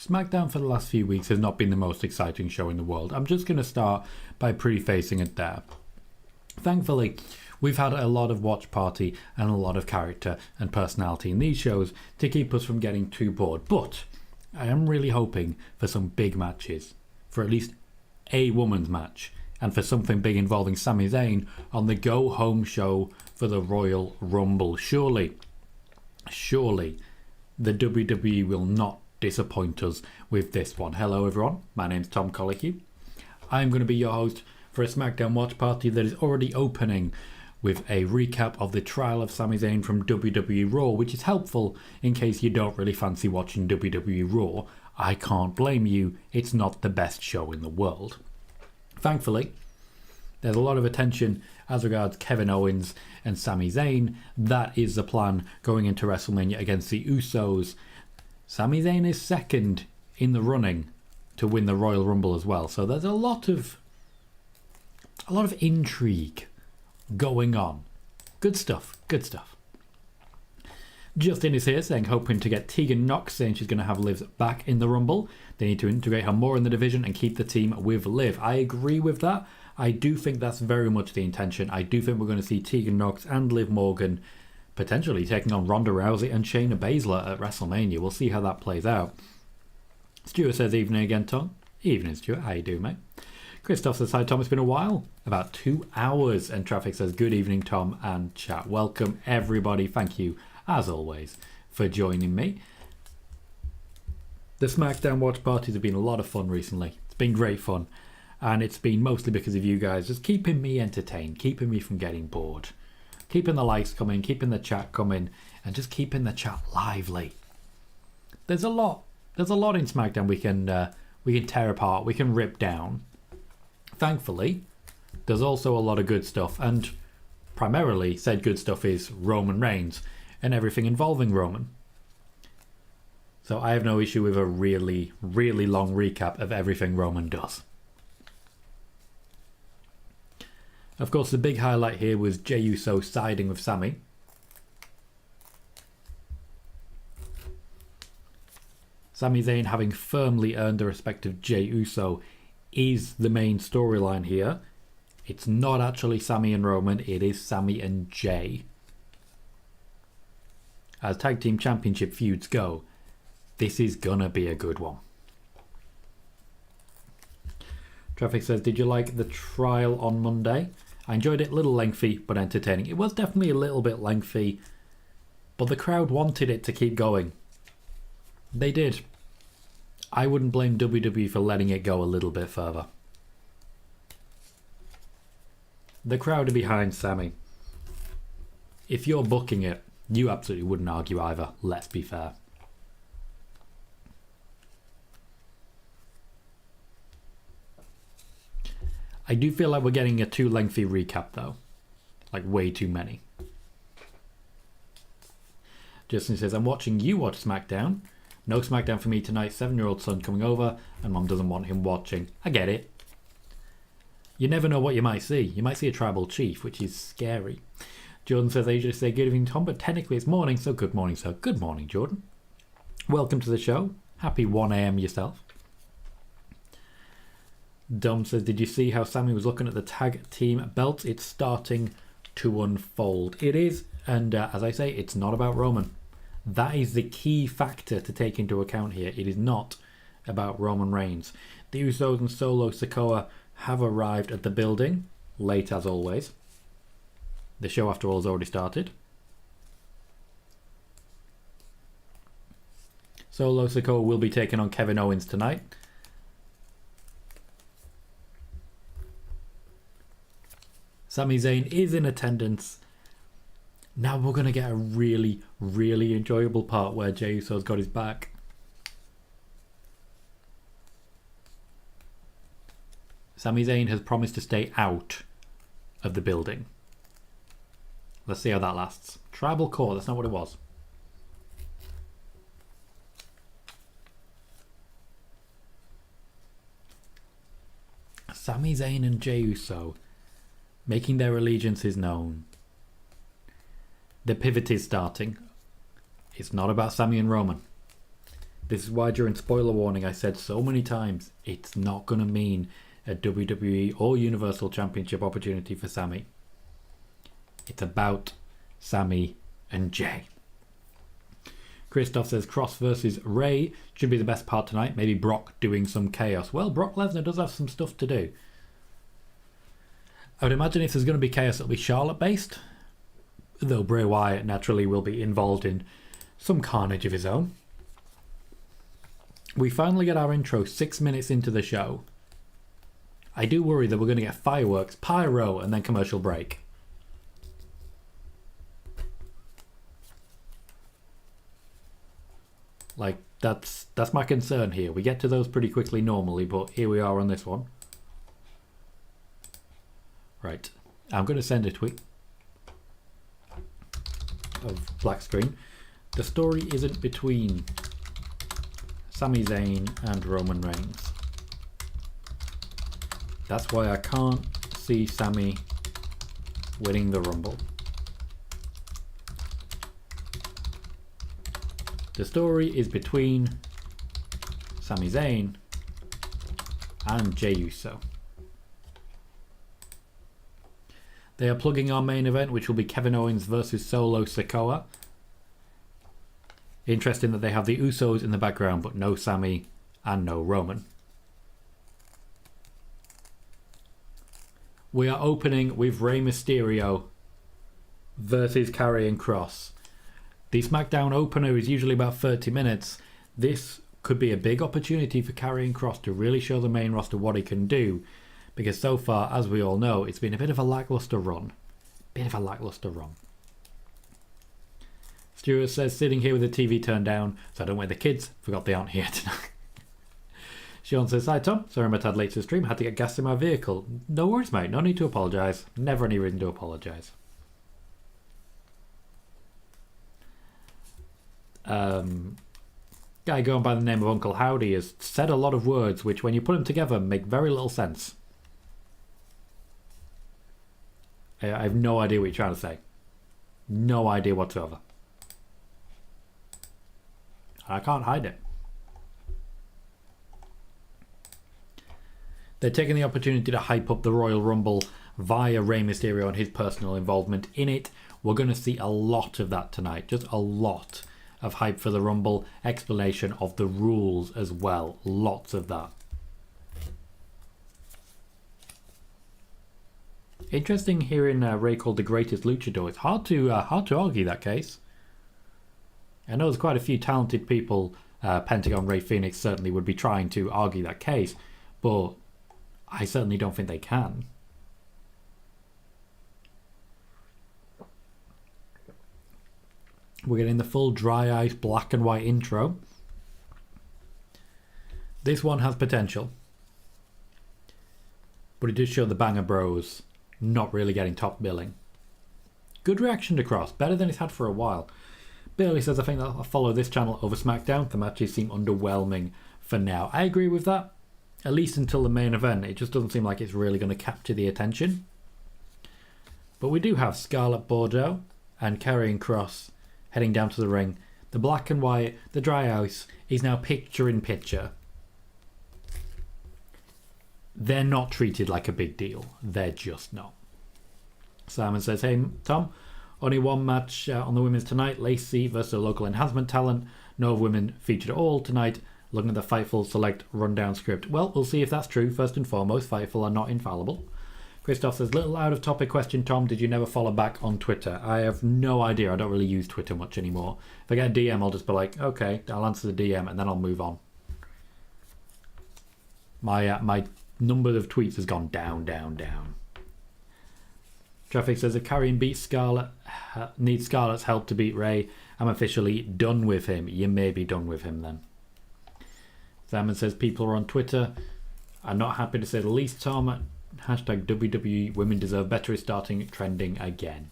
SmackDown for the last few weeks has not been the most exciting show in the world. I'm just going to start by prefacing it there. Thankfully, we've had a lot of watch party and a lot of character and personality in these shows to keep us from getting too bored. But I am really hoping for some big matches, for at least a women's match, and for something big involving Sami Zayn on the go-home show for the Royal Rumble. Surely, the WWE will not disappoint us with this one. Hello everyone, my name's Tom Colohue. I'm going to be your host for a SmackDown watch party that is already opening with a recap of the trial of Sami Zayn from WWE Raw, which is helpful in case you don't really fancy watching WWE Raw. I can't blame you, it's not the best show in the world. Thankfully, there's a lot of attention as regards Kevin Owens and Sami Zayn. That is the plan going into WrestleMania against the Usos. Sami Zayn is second in the running to win the Royal Rumble as well. So there's a lot of intrigue going on. Good stuff. Justin is here saying, hoping to get Tegan Nox, saying she's going to have Liv back in the Rumble. They need to integrate her more in the division and keep the team with Liv. I agree with that. I do think that's very much the intention. I do think we're going to see Tegan Nox and Liv Morgan potentially taking on Ronda Rousey and Shayna Baszler at WrestleMania. We'll see how that plays out. Stuart says, evening again, Tom. Evening, Stuart. How you doing, mate? Christoph says, hi, Tom. It's been a while. About 2 hours. And Traffic says, good evening, Tom and chat. Welcome, everybody. Thank you, as always, for joining me. The SmackDown watch parties have been a lot of fun recently. It's been great fun. And it's been mostly because of you guys just keeping me entertained, keeping me from getting bored. Keeping the likes coming, keeping the chat coming, and just keeping the chat lively. There's a lot in SmackDown we can tear apart, we can rip down. Thankfully, there's also a lot of good stuff, and primarily said good stuff is Roman Reigns and everything involving Roman. So I have no issue with a really, really long recap of everything Roman does. Of course, the big highlight here was Jey Uso siding with Sami. Sami Zayn having firmly earned the respect of Jey Uso is the main storyline here. It's not actually Sami and Roman, it is Sami and Jey. As Tag Team Championship feuds go, this is gonna be a good one. Traffic says, did you like the trial on Monday? I enjoyed it, a little lengthy but entertaining. It was definitely a little bit lengthy, but the crowd wanted it to keep going. They did. I wouldn't blame WWE for letting it go a little bit further. The crowd are behind Sami. If you're booking it, you absolutely wouldn't argue either, let's be fair. I do feel like we're getting a too lengthy recap though. Like way too many. Justin says, I'm watching you watch SmackDown. No SmackDown for me tonight. 7-year-old son coming over and mom doesn't want him watching. I get it. You never know what you might see. You might see a tribal chief, which is scary. Jordan says, I usually say good evening, Tom, but technically it's morning, so good morning, sir. Good morning, Jordan. Welcome to the show. Happy 1 a.m. yourself. Dom says, did you see how Sami was looking at the tag team belts? It's starting to unfold. It is, and as I say, it's not about Roman. That is the key factor to take into account here. It is not about Roman Reigns. The Usos and Solo Sikoa have arrived at the building, late as always. The show, after all, has already started. Solo Sikoa will be taking on Kevin Owens tonight. Sami Zayn is in attendance. Now we're going to get a really, really enjoyable part where Jey Uso's got his back. Sami Zayn has promised to stay out of the building. Let's see how that lasts. Tribal Core, that's not what it was. Sami Zayn and Jey Uso making their allegiances known. The pivot is starting. It's not about Sami and Roman. This is why during spoiler warning I said so many times, it's not going to mean a WWE or Universal Championship opportunity for Sami. It's about Sami and Jay. Christoph says Cross versus Ray should be the best part tonight. Maybe Brock doing some chaos. Well, Brock Lesnar does have some stuff to do. I would imagine if there's going to be chaos, it'll be Charlotte based. Though Bray Wyatt naturally will be involved in some carnage of his own. We finally get our intro 6 minutes into the show. I do worry that we're going to get fireworks, pyro, and then commercial break. Like, that's my concern here. We get to those pretty quickly normally, but here we are on this one. Right. I'm going to send a tweet of black screen. The story isn't between Sami Zayn and Roman Reigns. That's why I can't see Sami winning the Rumble. The story is between Sami Zayn and Jey Uso. They are plugging our main event, which will be Kevin Owens versus Solo Sikoa. Interesting that they have the Usos in the background, but no Sami and no Roman. We are opening with Rey Mysterio versus Karrion Kross. The SmackDown opener is usually about 30 minutes. This could be a big opportunity for Karrion Kross to really show the main roster what he can do. Because so far, as we all know, it's been a bit of a lackluster run. Stuart says, sitting here with the TV turned down, so I don't wait the kids. Forgot they aren't here tonight. Sean says, hi Tom, sorry I'm a tad late to the stream. Had to get gas in my vehicle. No worries, mate. No need to apologise. Never any reason to apologise. Guy going by the name of Uncle Howdy has said a lot of words which, when you put them together, make very little sense. I have no idea what you're trying to say. No idea whatsoever. I can't hide it. They're taking the opportunity to hype up the Royal Rumble via Rey Mysterio and his personal involvement in it. We're going to see a lot of that tonight. Just a lot of hype for the Rumble. Explanation of the rules as well. Lots of that. Interesting hearing Rey called the greatest luchador. It's hard to argue that case. I know there's quite a few talented people. Pentagon Rey Fenix certainly would be trying to argue that case, but I certainly don't think they can. We're getting the full dry ice black and white intro. This one has potential, but it does show the Banger Bros not really getting top billing. Good reaction to Cross, better than it's had for a while. Bailey says, I think that I'll follow this channel over SmackDown. The matches seem underwhelming for now. I agree with that, at least until the main event. It just doesn't seem like it's really going to capture the attention. But we do have Scarlett Bordeaux and Karrion Kross heading down to the ring. The black and white, the dry ice, is now picture in picture. They're not treated like a big deal. They're just not. Simon says, hey Tom, only one match on the women's tonight. Lacey versus a local enhancement talent. No women featured at all tonight. Looking at the Fightful Select rundown script. Well, we'll see if that's true. First and foremost, Fightful are not infallible. Christoph says, little out of topic question, Tom. Did you never follow back on Twitter? I have no idea. I don't really use Twitter much anymore. If I get a DM, I'll just be like, okay, I'll answer the DM and then I'll move on. My number of tweets has gone down. Traffic says, if Karrion beats Scarlett, needs Scarlett's help to beat Ray, I'm officially done with him. You may be done with him then. Simon says, people are on Twitter are not happy to say the least, Tom. Hashtag WWE women deserve better is starting trending again.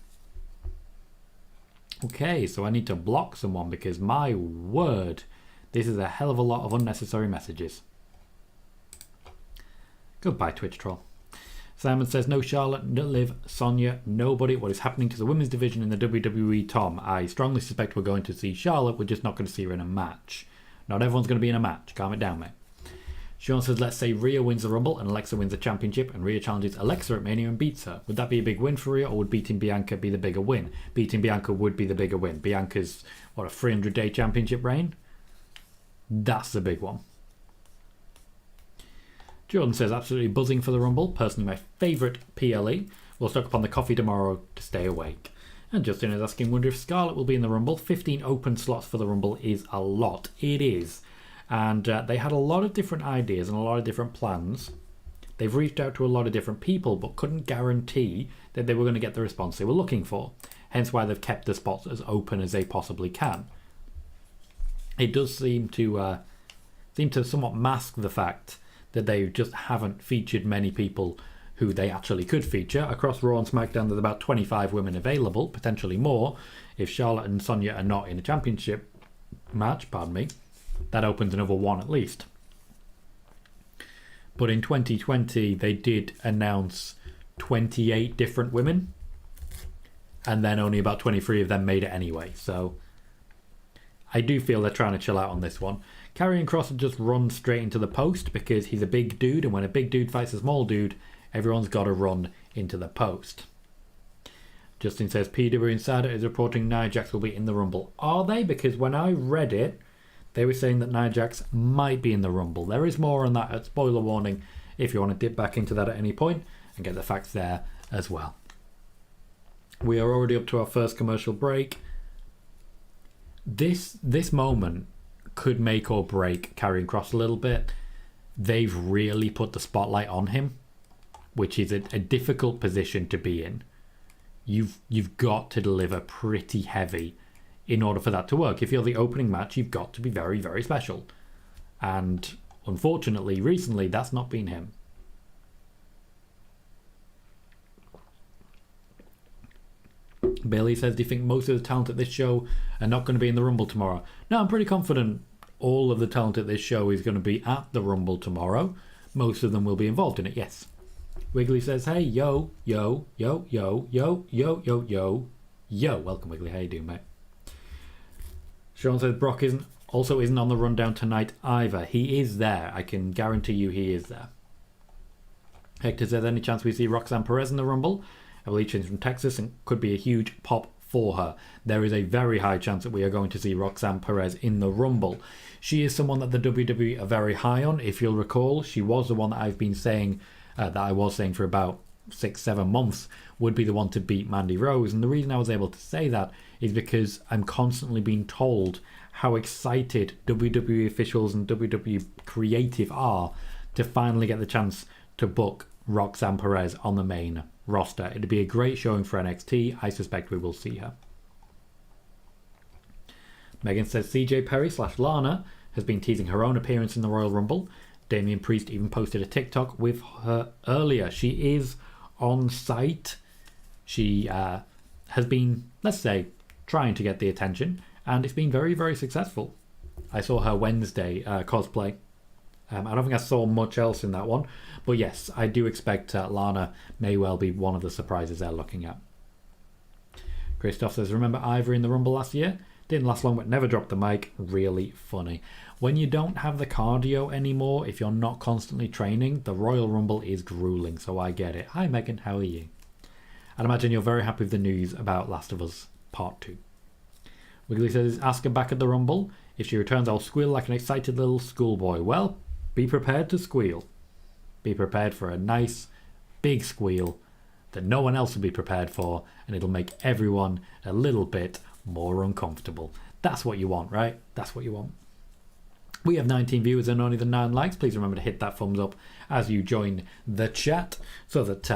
Okay, so I need to block someone because my word, this is a hell of a lot of unnecessary messages. Goodbye, Twitch troll. Simon says, no Charlotte, no Liv, Sonya, nobody. What is happening to the women's division in the WWE, Tom? I strongly suspect we're going to see Charlotte. We're just not going to see her in a match. Not everyone's going to be in a match. Calm it down, mate. Sean says, let's say Rhea wins the Rumble and Alexa wins the championship and Rhea challenges Alexa at Mania and beats her. Would that be a big win for Rhea, or would beating Bianca be the bigger win? Beating Bianca would be the bigger win. Bianca's, a 300-day championship reign? That's the big one. Jordan says, absolutely buzzing for the Rumble. Personally, my favourite PLE. We'll stock up on the coffee tomorrow to stay awake. And Justin is asking, wonder if Scarlett will be in the Rumble. 15 open slots for the Rumble is a lot. It is. And they had a lot of different ideas and a lot of different plans. They've reached out to a lot of different people, but couldn't guarantee that they were going to get the response they were looking for. Hence why they've kept the spots as open as they possibly can. It does seem to somewhat mask the fact that they just haven't featured many people who they actually could feature. Across Raw and SmackDown, there's about 25 women available, potentially more. If Charlotte and Sonya are not in a championship match, that opens another one at least. But in 2020, they did announce 28 different women, and then only about 23 of them made it anyway. So I do feel they're trying to chill out on this one. Karrion Kross would just run straight into the post because he's a big dude, and when a big dude fights a small dude, everyone's got to run into the post. Justin says, PW Insider is reporting Nia Jax will be in the Rumble. Are they? Because when I read it, they were saying that Nia Jax might be in the Rumble. There is more on that, spoiler warning, if you want to dip back into that at any point and get the facts there as well. We are already up to our first commercial break. This moment could make or break Karrion Kross a little bit. They've really put the spotlight on him, which is a difficult position to be in. You've got to deliver pretty heavy in order for that to work. If you're the opening match, you've got to be very, very special. And unfortunately, recently, that's not been him. Bailey says, do you think most of the talent at this show are not going to be in the Rumble tomorrow? No, I'm pretty confident all of the talent at this show is going to be at the Rumble tomorrow. Most of them will be involved in it, yes. Wiggly says, hey, yo, yo, yo, yo, yo, yo, yo, yo, yo. Welcome, Wiggly. How you doing, mate? Sean says, Brock isn't on the rundown tonight either. He is there. I can guarantee you he is there. Hector says, any chance we see Roxanne Perez in the Rumble? I believe she's from Texas and could be a huge pop for her. There is a very high chance that we are going to see Roxanne Perez in the Rumble. She is someone that the WWE are very high on. If you'll recall, she was the one that I've been saying, that I was saying for about 6-7 months, would be the one to beat Mandy Rose. And the reason I was able to say that is because I'm constantly being told how excited WWE officials and WWE creative are to finally get the chance to book Roxanne Perez on the main roster. It'd be a great showing for NXT. I suspect we will see her. Megan says CJ Perry / Lana has been teasing her own appearance in the Royal Rumble. Damian Priest even posted a TikTok with her earlier. She is on site. She has been, let's say, trying to get the attention, and it's been very, very successful. I saw her Wednesday cosplay. I don't think I saw much else in that one, but yes, I do expect Lana may well be one of the surprises they're looking at. Christoph says, remember Ivory in the Rumble last year? Didn't last long, but never dropped the mic. Really funny. When you don't have the cardio anymore, if you're not constantly training, the Royal Rumble is grueling, so I get it. Hi Megan, how are you? I'd imagine you're very happy with the news about Last of Us Part 2. Wiggly says, ask her back at the Rumble. If she returns, I'll squeal like an excited little schoolboy. Well, be prepared to squeal. Be prepared for a nice, big squeal that no one else will be prepared for, and it'll make everyone a little bit more uncomfortable. That's what you want, right? That's what you want. We have 19 viewers and only the 9 likes. Please remember to hit that thumbs up as you join the chat so that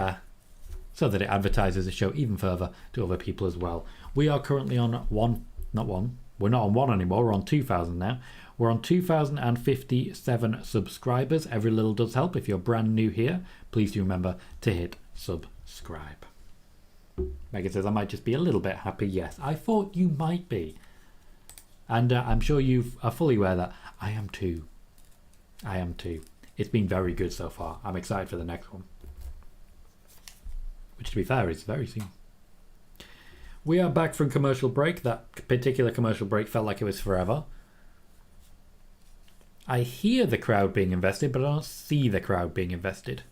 it advertises the show even further to other people as well. We are currently on we're not on 1 anymore, we're on 2,000 now. We're on 2,057 subscribers. Every little does help. If you're brand new here, please do remember to hit subscribe. Megan says, I might just be a little bit happy. Yes, I thought you might be. And I'm sure you are fully aware that I am too. I am too. It's been very good so far. I'm excited for the next one. Which, to be fair, is very soon. We are back from commercial break. That particular commercial break felt like it was forever. I hear the crowd being invested, but I don't see the crowd being invested.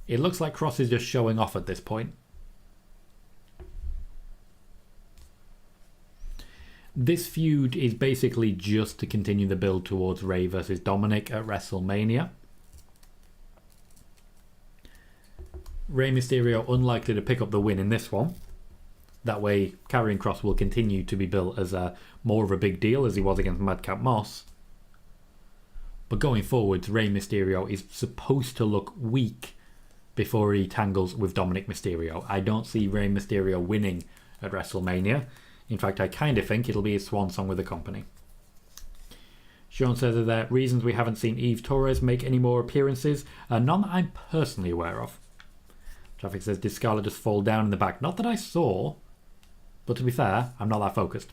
It looks like Cross is just showing off at this point. This feud is basically just to continue the build towards Rey versus Dominic at WrestleMania. Rey Mysterio unlikely to pick up the win in this one. That way, Karrion Kross will continue to be built as more of a big deal as he was against Madcap Moss. But going forwards, Rey Mysterio is supposed to look weak before he tangles with Dominic Mysterio. I don't see Rey Mysterio winning at WrestleMania. In fact, I kind of think it'll be his swan song with the company. Sean says that there are reasons we haven't seen Eve Torres make any more appearances. None that I'm personally aware of. Traffic says, did Scarlett just fall down in the back? Not that I saw. But to be fair, I'm not that focused.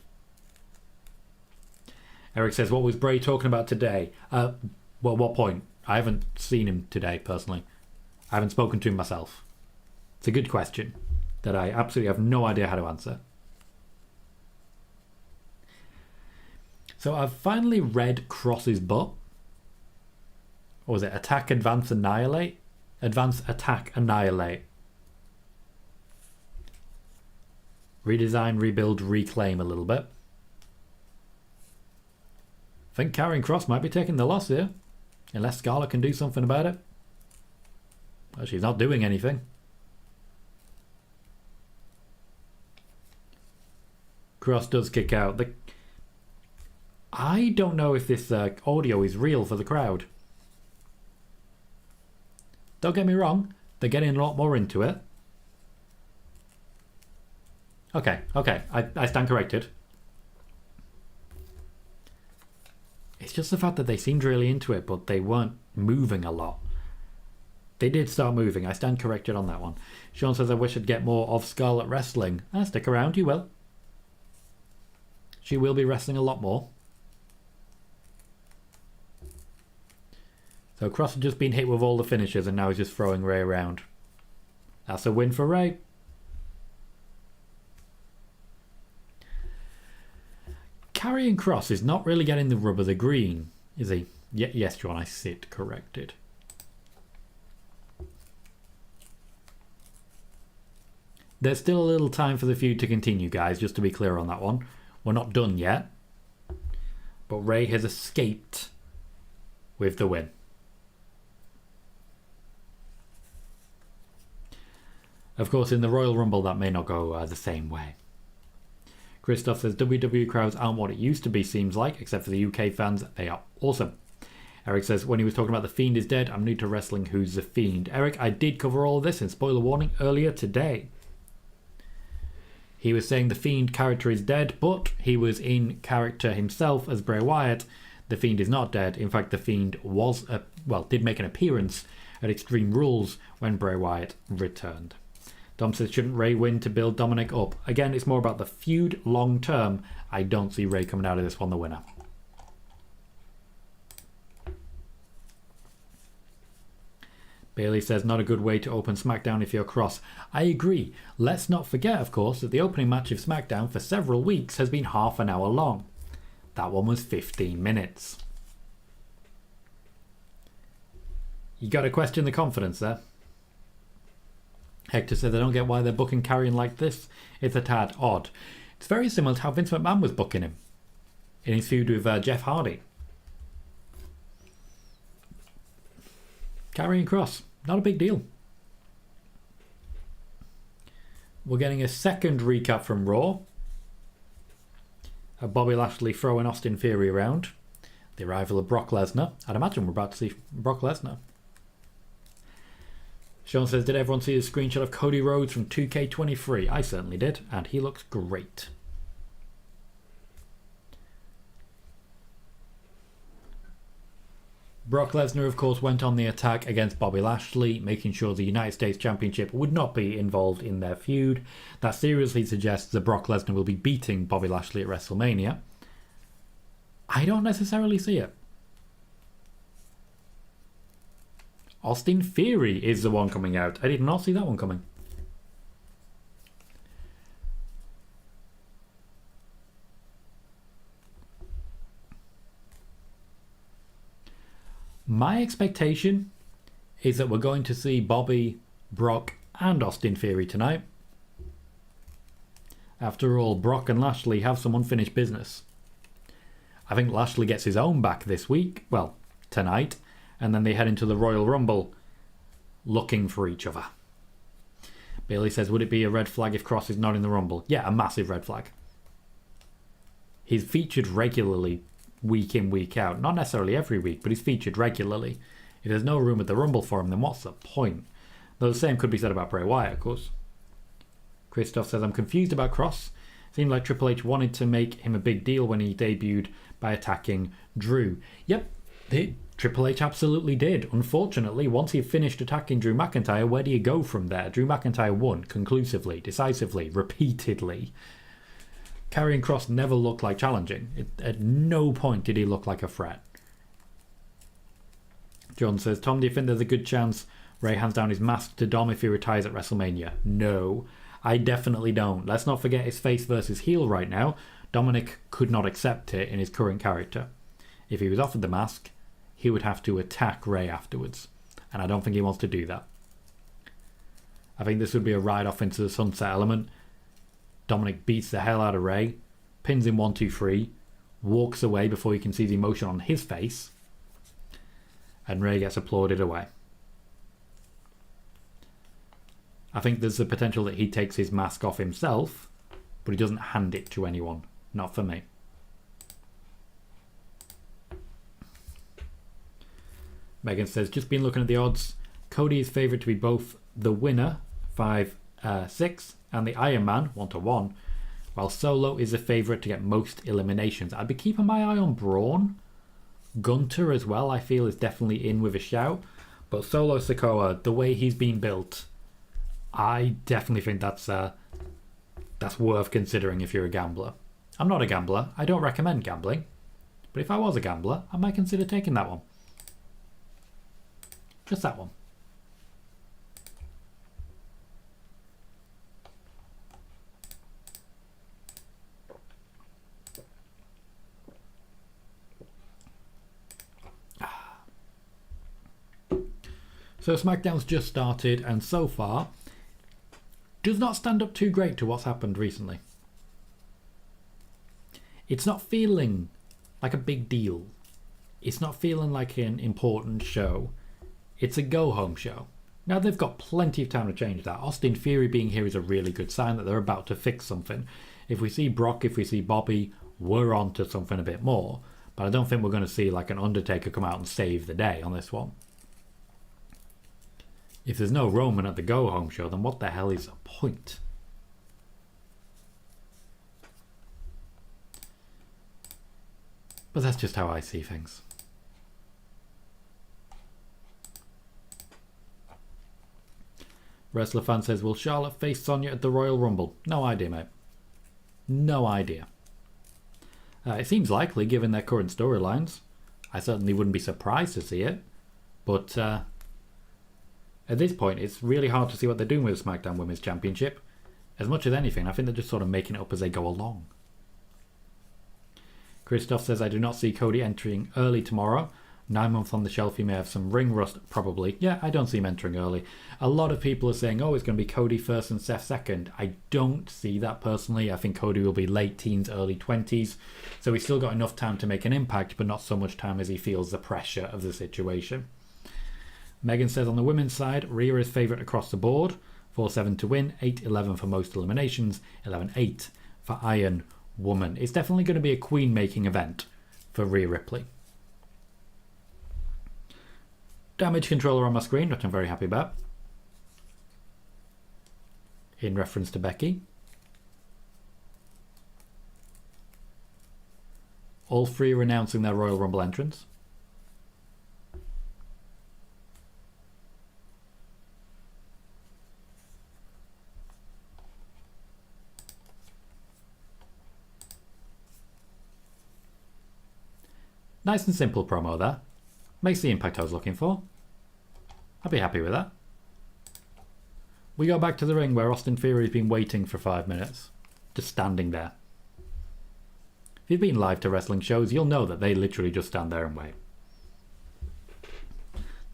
Eric says, what was Bray talking about today? Well, what point? I haven't seen him today, personally. I haven't spoken to him myself. It's a good question that I absolutely have no idea how to answer. So I've finally read Cross's book. What was it? Attack, Advance, Annihilate? Advance, Attack, Annihilate. Redesign, rebuild, reclaim a little bit. I think Karrion Kross might be taking the loss here. Unless Scarlett can do something about it. Well, she's not doing anything. Kross does kick out. I don't know if this audio is real for the crowd. Don't get me wrong. They're getting a lot more into it. Okay. I stand corrected. It's just the fact that they seemed really into it, but they weren't moving a lot. They did start moving. I stand corrected on that one. Sean says, I wish I'd get more of Scarlett wrestling. Stick around, you will. She will be wrestling a lot more. So Kross had just been hit with all the finishes and now he's just throwing Rey around. That's a win for Rey. Karrion Kross is not really getting the rub of the green, is he? Yes, John, I sit corrected. There's still a little time for the feud to continue, guys, just to be clear on that one. We're not done yet. But Rey has escaped with the win. Of course, in the Royal Rumble, that may not go the same way. Christoph says, WWE crowds aren't what it used to be, seems like, except for the UK fans. They are awesome. Eric says, when he was talking about The Fiend is dead, I'm new to wrestling, who's The Fiend? Eric, I did cover all of this in spoiler warning earlier today. He was saying The Fiend character is dead, but he was in character himself as Bray Wyatt. The Fiend is not dead. In fact, The Fiend did make an appearance at Extreme Rules when Bray Wyatt returned. Dom says, shouldn't Rey win to build Dominic up? Again, it's more about the feud long term. I don't see Rey coming out of this one the winner. Bailey says, not a good way to open SmackDown if you're Kross. I agree. Let's not forget, of course, that the opening match of SmackDown for several weeks has been half an hour long. That one was 15 minutes. You got to question the confidence there. Hector says, I don't get why they're booking Karrion like this. It's a tad odd. It's very similar to how Vince McMahon was booking him in his feud with Jeff Hardy. Karrion Kross, not a big deal. We're getting a second recap from Raw. Bobby Lashley throwing Austin Theory around. The arrival of Brock Lesnar. I'd imagine we're about to see Brock Lesnar. Sean says, did everyone see the screenshot of Cody Rhodes from 2K23? I certainly did, and he looks great. Brock Lesnar, of course, went on the attack against Bobby Lashley, making sure the United States Championship would not be involved in their feud. That seriously suggests that Brock Lesnar will be beating Bobby Lashley at WrestleMania. I don't necessarily see it. Austin Theory is the one coming out. I did not see that one coming. My expectation is that we're going to see Bobby, Brock, and Austin Theory tonight. After all, Brock and Lashley have some unfinished business. I think Lashley gets his own back this week, well, tonight, and then they head into the Royal Rumble looking for each other. Bailey says, would it be a red flag if Cross is not in the Rumble? Yeah, a massive red flag. He's featured regularly week in, week out. Not necessarily every week, but he's featured regularly. If there's no room at the Rumble for him, then what's the point? Though the same could be said about Bray Wyatt, of course. Christoph says, I'm confused about Cross. Seemed like Triple H wanted to make him a big deal when he debuted by attacking Drew. Yep, Triple H absolutely did. Unfortunately, once he finished attacking Drew McIntyre, where do you go from there? Drew McIntyre won conclusively, decisively, repeatedly. Karrion Kross never looked like challenging. At no point did he look like a threat. John says, Tom, do you think there's a good chance Ray hands down his mask to Dom if he retires at WrestleMania? No, I definitely don't. Let's not forget his face versus heel right now. Dominic could not accept it in his current character. If he was offered the mask, he would have to attack Ray afterwards. And I don't think he wants to do that. I think this would be a ride off into the sunset element. Dominic beats the hell out of Ray, pins him 1, 2, 3, walks away before you can see the emotion on his face, and Ray gets applauded away. I think there's the potential that he takes his mask off himself, but he doesn't hand it to anyone. Not for me. Megan says, just been looking at the odds. Cody is favoured to be both the winner, 5-6, and the Iron Man, 1-1, while Solo is a favourite to get most eliminations. I'd be keeping my eye on Braun. Gunter as well, I feel, is definitely in with a shout. But Solo Sikoa, the way he's been built, I definitely think that's worth considering if you're a gambler. I'm not a gambler. I don't recommend gambling. But if I was a gambler, I might consider taking that one. Just that one. So SmackDown's just started, and so far does not stand up too great to what's happened recently. It's not feeling like a big deal. It's not feeling like an important show. It's a go-home show. Now, they've got plenty of time to change that. Austin Theory being here is a really good sign that they're about to fix something. If we see Brock, if we see Bobby, we're on to something a bit more. But I don't think we're going to see like an Undertaker come out and save the day on this one. If there's no Roman at the go-home show, then what the hell is the point? But that's just how I see things. Wrestler fan says, will Charlotte face Sonya at the Royal Rumble? No idea, mate. No idea. It seems likely given their current storylines. I certainly wouldn't be surprised to see it. But at this point, it's really hard to see what they're doing with the SmackDown Women's Championship. As much as anything, I think they're just sort of making it up as they go along. Christoph says, I do not see Cody entering early tomorrow. 9 months on the shelf, he may have some ring rust, probably. Yeah, I don't see him entering early. A lot of people are saying, oh, it's going to be Cody first and Seth second. I don't see that personally. I think Cody will be late teens, early 20s. So he's still got enough time to make an impact, but not so much time as he feels the pressure of the situation. Megan says, on the women's side, Rhea is favourite across the board. 4-7 to win, 8-11 for most eliminations, 11-8 for Iron Woman. It's definitely going to be a queen-making event for Rhea Ripley. Damage controller on my screen, which I'm very happy about. In reference to Becky. All three are announcing their Royal Rumble entrance. Nice and simple promo there. Makes the impact I was looking for. I'd be happy with that. We go back to the ring where Austin Theory's been waiting for 5 minutes. Just standing there. If you've been live to wrestling shows, you'll know that they literally just stand there and wait.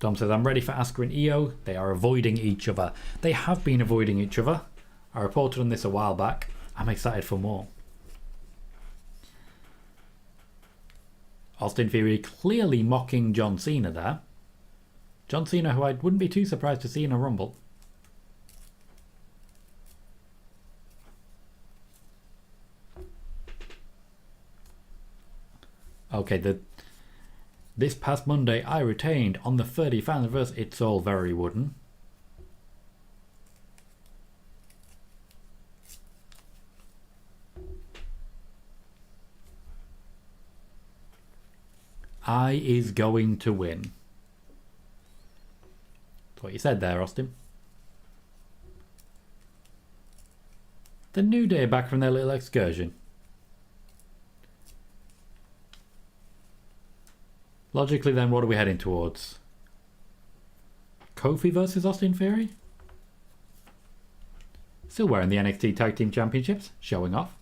Dom says, I'm ready for Asuka and Io. They are avoiding each other. They have been avoiding each other. I reported on this a while back. I'm excited for more. Austin Theory clearly mocking John Cena there. John Cena, who I wouldn't be too surprised to see in a Rumble. Okay, this past Monday I retained on the 30th anniversary. It's all very wooden. I is going to win. That's what you said there, Austin. The New Day back from their little excursion. Logically then, what are we heading towards? Kofi versus Austin Theory? Still wearing the NXT Tag Team Championships, showing off.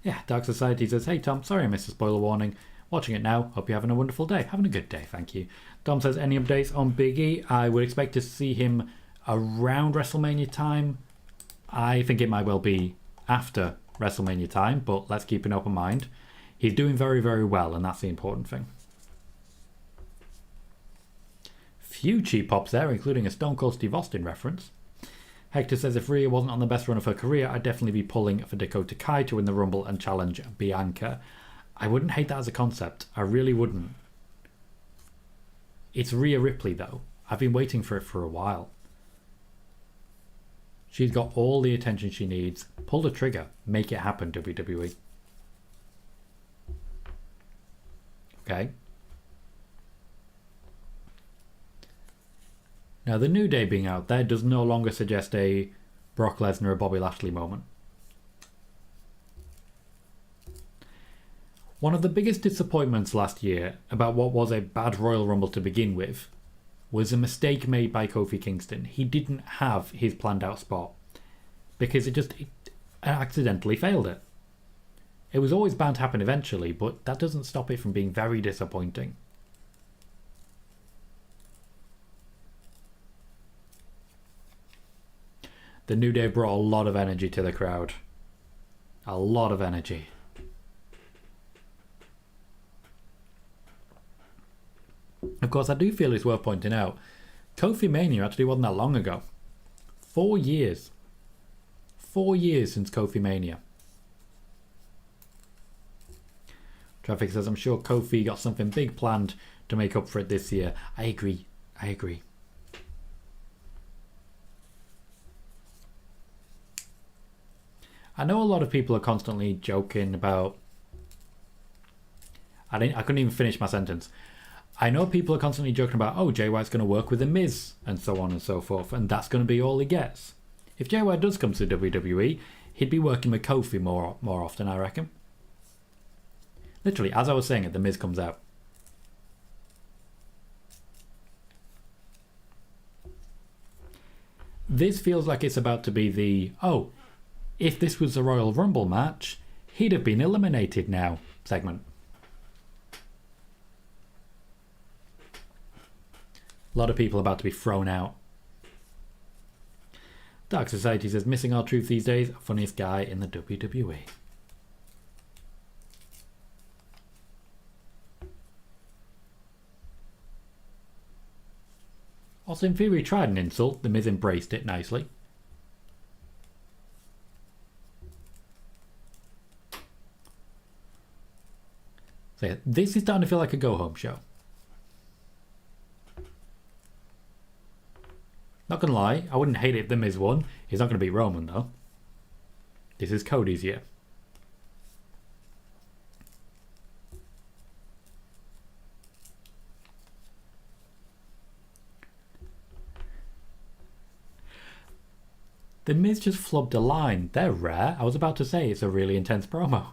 Yeah, Dark Society says, hey Tom, sorry I missed the spoiler warning. Watching it now, hope you're having a wonderful day. Having a good day, thank you. Tom says, any updates on Big E? I would expect to see him around WrestleMania time. I think it might well be after WrestleMania time, but let's keep an open mind. He's doing very, very well, and that's the important thing. Few cheap pops there, including a Stone Cold Steve Austin reference. Hector says, if Rhea wasn't on the best run of her career, I'd definitely be pulling for Dakota Kai to win the Rumble and challenge Bianca. I wouldn't hate that as a concept. I really wouldn't. It's Rhea Ripley, though. I've been waiting for it for a while. She's got all the attention she needs. Pull the trigger. Make it happen, WWE. Okay. Now, the New Day being out there does no longer suggest a Brock Lesnar or Bobby Lashley moment. One of the biggest disappointments last year about what was a bad Royal Rumble to begin with was a mistake made by Kofi Kingston. He didn't have his planned out spot because it accidentally failed it. It was always bound to happen eventually, but that doesn't stop it from being very disappointing. The New Day brought a lot of energy to the crowd. A lot of energy. Of course, I do feel it's worth pointing out, Kofi Mania actually wasn't that long ago. 4 years. 4 years since Kofi Mania. Traffic says, I'm sure Kofi got something big planned to make up for it this year. I agree. I know a lot of people are constantly joking about... I couldn't even finish my sentence. I know people are constantly joking about, oh, Jay White's going to work with The Miz, and so on and so forth, and that's going to be all he gets. If Jay White does come to WWE, he'd be working with Kofi more often, I reckon. Literally, as I was saying it, The Miz comes out. This feels like it's about to be the, oh, if this was a Royal Rumble match, he'd have been eliminated now segment. A lot of people about to be thrown out. Dark Society says, missing our truth these days, funniest guy in the WWE. Austin Theory tried an insult, The Miz embraced it nicely. So yeah, this is starting to feel like a go-home show. Not gonna lie, I wouldn't hate it if The Miz won. He's not gonna beat Roman though. This is Cody's year. The Miz just flubbed a line. They're rare. I was about to say it's a really intense promo.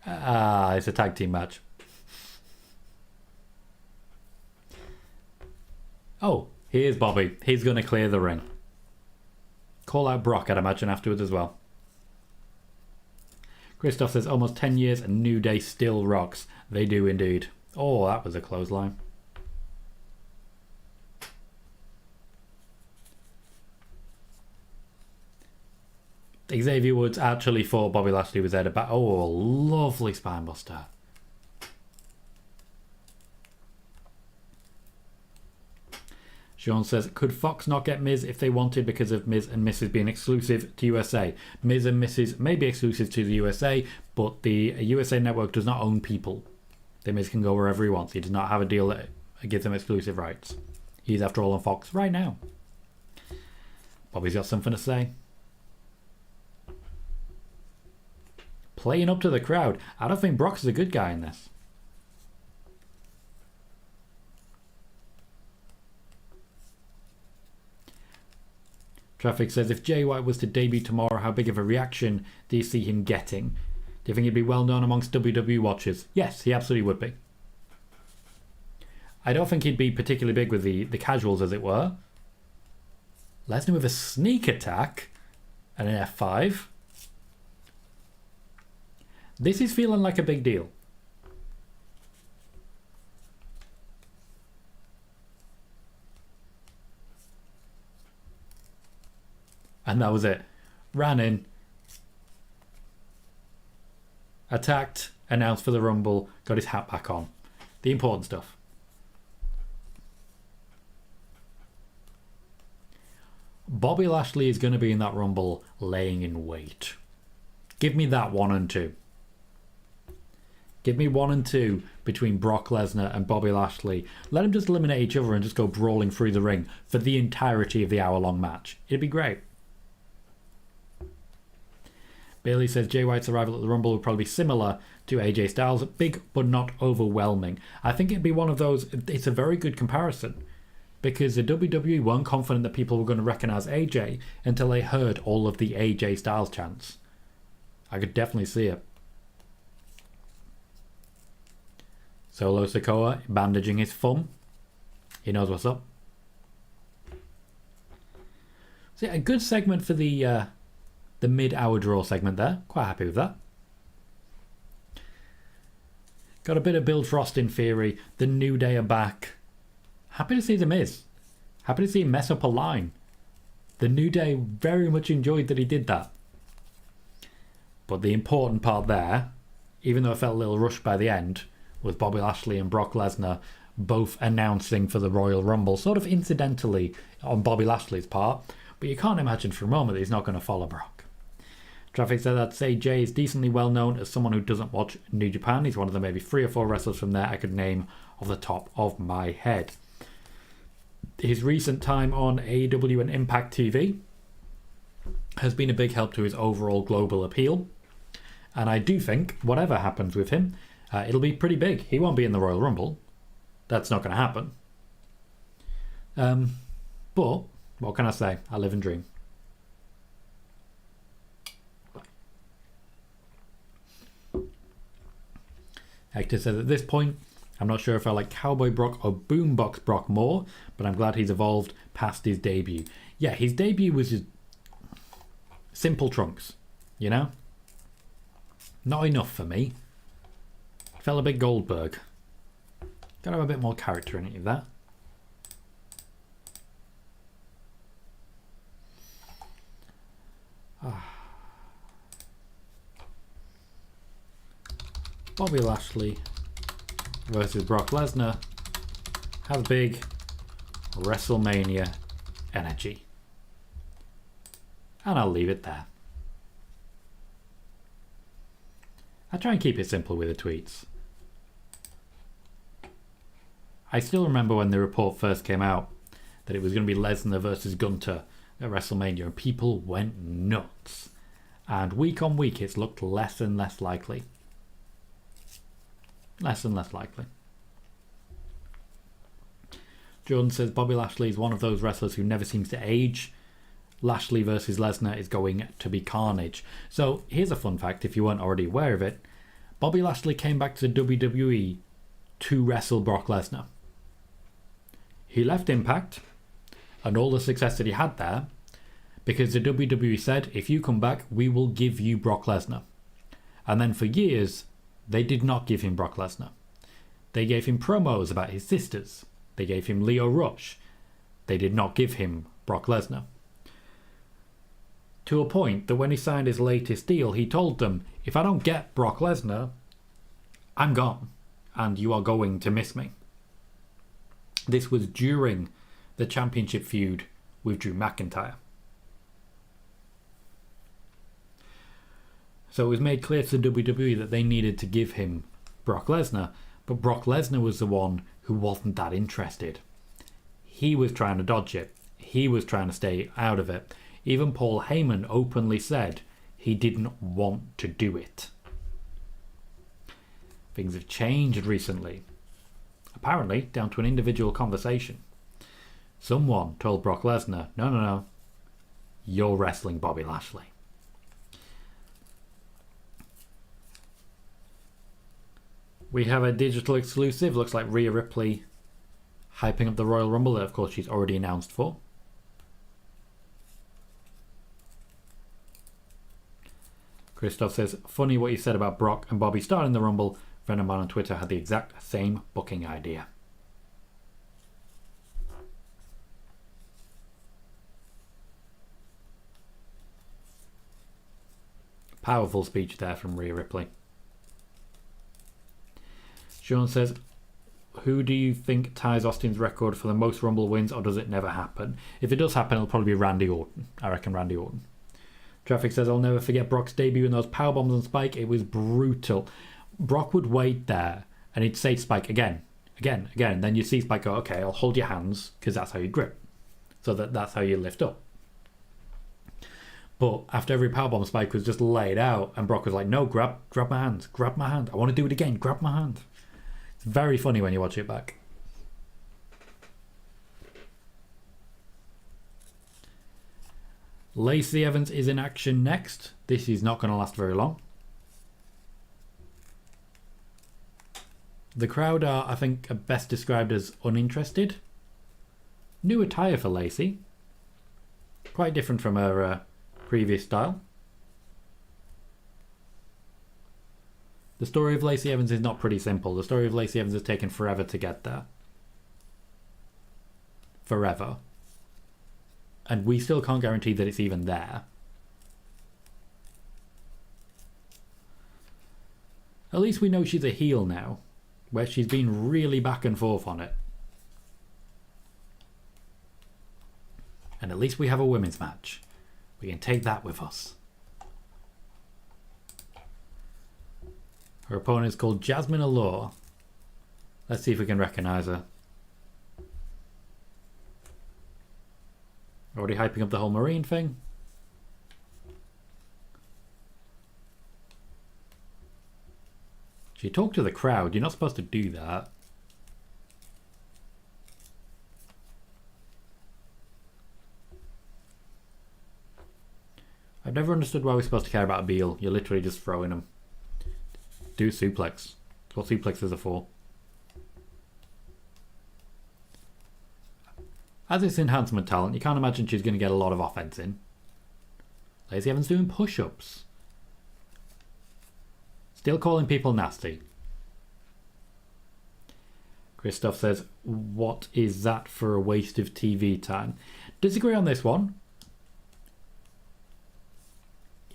It's a tag team match. Oh, here's Bobby. He's going to clear the ring. Call out Brock, I'd imagine, afterwards as well. Christoph says, almost 10 years and New Day still rocks. They do indeed. Oh, that was a clothesline. Xavier Woods actually thought Bobby Lashley was there to back. Oh, lovely spinebuster. Sean says, could Fox not get Miz if they wanted because of Miz and Mrs. being exclusive to USA? Miz and Mrs. may be exclusive to the USA, but the USA Network does not own people. The Miz can go wherever he wants. He does not have a deal that gives him exclusive rights. He's, after all, on Fox right now. Bobby's got something to say. Playing up to the crowd. I don't think Brock's a good guy in this. Traffic says, if Jay White was to debut tomorrow, how big of a reaction do you see him getting? Do you think he'd be well known amongst WWE watchers? Yes, he absolutely would be. I don't think he'd be particularly big with the casuals, as it were. Lesnar with a sneak attack and an F5. This is feeling like a big deal. And that was it. Ran in. Attacked. Announced for the Rumble. Got his hat back on. The important stuff. Bobby Lashley is going to be in that Rumble laying in wait. Give me that 1 and 2. Give me 1 and 2 between Brock Lesnar and Bobby Lashley. Let them just eliminate each other and just go brawling through the ring for the entirety of the hour-long match. It'd be great. Bailey says Jay White's arrival at the Rumble would probably be similar to AJ Styles. Big but not overwhelming. I think it'd be one of those... It's a very good comparison. Because the WWE weren't confident that people were going to recognise AJ until they heard all of the AJ Styles chants. I could definitely see it. Solo Sikoa bandaging his thumb. He knows what's up. So yeah, a good segment for the mid-hour draw segment there. Quite happy with that. Got a bit of Bill Frost in theory. The New Day are back. Happy to see The Miz. Happy to see him mess up a line. The New Day very much enjoyed that he did that. But the important part there, even though I felt a little rushed by the end, was Bobby Lashley and Brock Lesnar both announcing for the Royal Rumble, sort of incidentally on Bobby Lashley's part, but you can't imagine for a moment that he's not going to follow Brock. Traffic said I'd say Jay is decently well known as someone who doesn't watch New Japan. He's one of the maybe 3 or 4 wrestlers from there I could name off the top of my head. His recent time on AEW and Impact TV has been a big help to his overall global appeal. And I do think, whatever happens with him, it'll be pretty big. He won't be in the Royal Rumble. That's not going to happen. But, what can I say? I live and dream. Hector says, at this point, I'm not sure if I like Cowboy Brock or Boombox Brock more, but I'm glad he's evolved past his debut. Yeah, his debut was just simple trunks, you know? Not enough for me. Felt a bit Goldberg. Gotta have a bit more character in it with that. Bobby Lashley versus Brock Lesnar has big WrestleMania energy. And I'll leave it there. I try and keep it simple with the tweets. I still remember when the report first came out that it was going to be Lesnar versus Gunter at WrestleMania, and people went nuts. And week on week it's looked less and less likely. Less and less likely. Jordan says Bobby Lashley is one of those wrestlers who never seems to age. Lashley versus Lesnar is going to be carnage. So here's a fun fact if you weren't already aware of it. Bobby Lashley came back to the WWE to wrestle Brock Lesnar. He left Impact and all the success that he had there because the WWE said, if you come back, we will give you Brock Lesnar. And then for years, they did not give him Brock Lesnar. They gave him promos about his sisters. They gave him Lio Rush. They did not give him Brock Lesnar. To a point that when he signed his latest deal, he told them, if I don't get Brock Lesnar, I'm gone, and you are going to miss me. This was during the championship feud with Drew McIntyre. So it was made clear to the WWE that they needed to give him Brock Lesnar, but Brock Lesnar was the one who wasn't that interested. He was trying to dodge it. He was trying to stay out of it. Even Paul Heyman openly said he didn't want to do it. Things have changed recently. Apparently, down to an individual conversation. Someone told Brock Lesnar, no, you're wrestling Bobby Lashley. We have a digital exclusive. Looks like Rhea Ripley hyping up the Royal Rumble that, of course, she's already announced for. Christoph says, funny what you said about Brock and Bobby starting the Rumble. Friend of mine on Twitter had the exact same booking idea. Powerful speech there from Rhea Ripley. Sean says, who do you think ties Austin's record for the most Rumble wins, or does it never happen? If it does happen, it'll probably be Randy Orton. I reckon Randy Orton. Traffic says, I'll never forget Brock's debut in those powerbombs on Spike. It was brutal. Brock would wait there and he'd say Spike again. Then you'd see Spike go, okay, I'll hold your hands, because that's how you grip. So that's how you lift up. But after every powerbomb, Spike was just laid out and Brock was like, no, grab my hand. Grab my hand. I want to do it again. Grab my hand. It's very funny when you watch it back. Lacey Evans is in action next. This is not going to last very long. The crowd are, I think, best described as uninterested. New attire for Lacey. Quite different from her previous style. The story of Lacey Evans is not pretty simple. The story of Lacey Evans has taken forever to get there. Forever. And we still can't guarantee that it's even there. At least we know she's a heel now, where she's been really back and forth on it. And at least we have a women's match. We can take that with us. Her opponent is called Jasmine Allure. Let's see if we can recognise her. Already hyping up the whole Marine thing. She talked to the crowd. You're not supposed to do that. I've never understood why we're supposed to care about a Beal. You're literally just throwing them. Do suplex. That's what suplexes are for. As it's enhancement talent, you can't imagine she's going to get a lot of offense in. Lacey Evans doing push-ups. Still calling people nasty. Christoph says, what is that for a waste of TV time? Disagree on this one.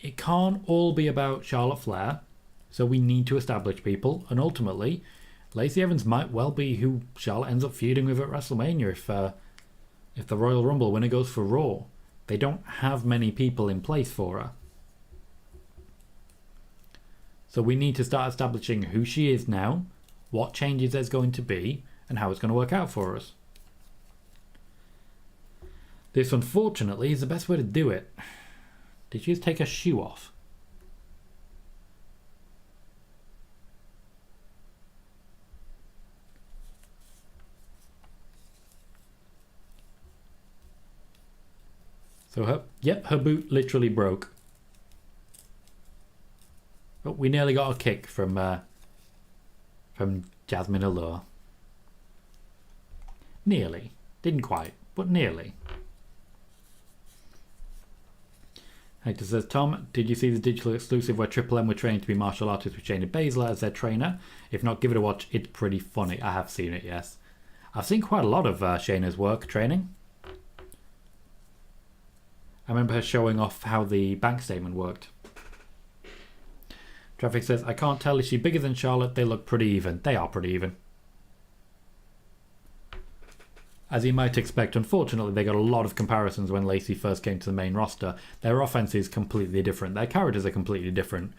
It can't all be about Charlotte Flair, so we need to establish people, and ultimately, Lacey Evans might well be who Charlotte ends up feuding with at WrestleMania if the Royal Rumble winner goes for Raw. They don't have many people in place for her. So we need to start establishing who she is now, what changes there's going to be, and how it's going to work out for us. This, unfortunately, is the best way to do it. Did she just take her shoe off? So her boot literally broke. But we nearly got a kick from Jasmine Allure. Nearly. Didn't quite, but nearly. Hector says, Tom, did you see the digital exclusive where Triple M were training to be martial artists with Shayna Baszler as their trainer? If not, give it a watch. It's pretty funny. I have seen it, yes. I've seen quite a lot of Shayna's work training. I remember her showing off how the bank statement worked. Traffic says, I can't tell. Is she bigger than Charlotte? They look pretty even. They are pretty even. As you might expect, unfortunately, they got a lot of comparisons when Lacey first came to the main roster. Their offense is completely different. Their characters are completely different.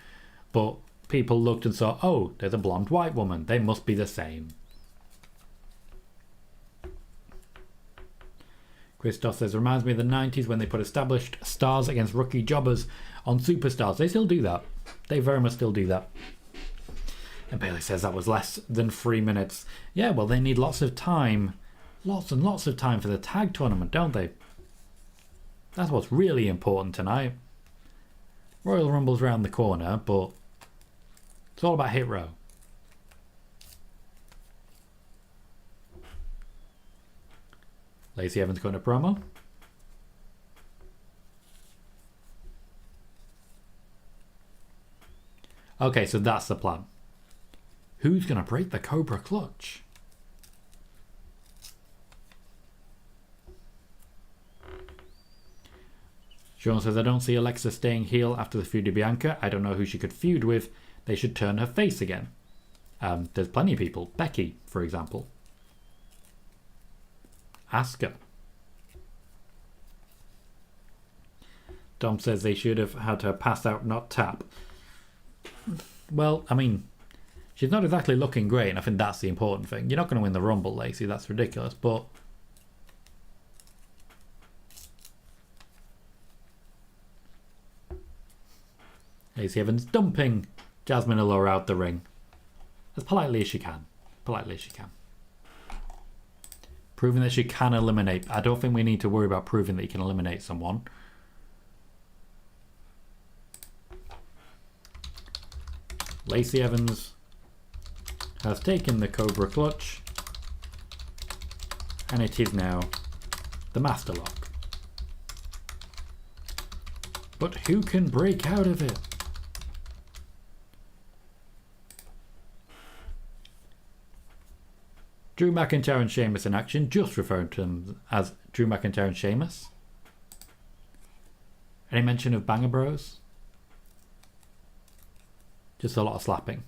But people looked and saw, oh, there's a blonde white woman. They must be the same. Christoph says, reminds me of the 90s when they put established stars against rookie jobbers on superstars. They still do that. They very much still do that. And Bailey says that was less than 3 minutes. Yeah, well, they need lots of time. Lots and lots of time for the tag tournament, don't they? That's what's really important tonight. Royal Rumble's round the corner, but it's all about Hit Row. Lacey Evans going to promo. Okay, so that's the plan. Who's going to break the Cobra Clutch? Sean says, I don't see Alexa staying heel after the feud with Bianca. I don't know who she could feud with. They should turn her face again. There's plenty of people. Becky, for example. Asuka. Dom says they should have had her pass out, not tap. Well, I mean, she's not exactly looking great, and I think that's the important thing. You're not going to win the Rumble, Lacey. That's ridiculous, but... Lacey Evans dumping Jasmine Allure out the ring. As politely as she can. Politely as she can. Proving that she can eliminate. I don't think we need to worry about proving that you can eliminate someone. Lacey Evans has taken the Cobra Clutch. And it is now the Master Lock. But who can break out of it? Drew McIntyre and Sheamus in action, just referring to them as Drew McIntyre and Sheamus. Any mention of Banger Bros? Just a lot of slapping.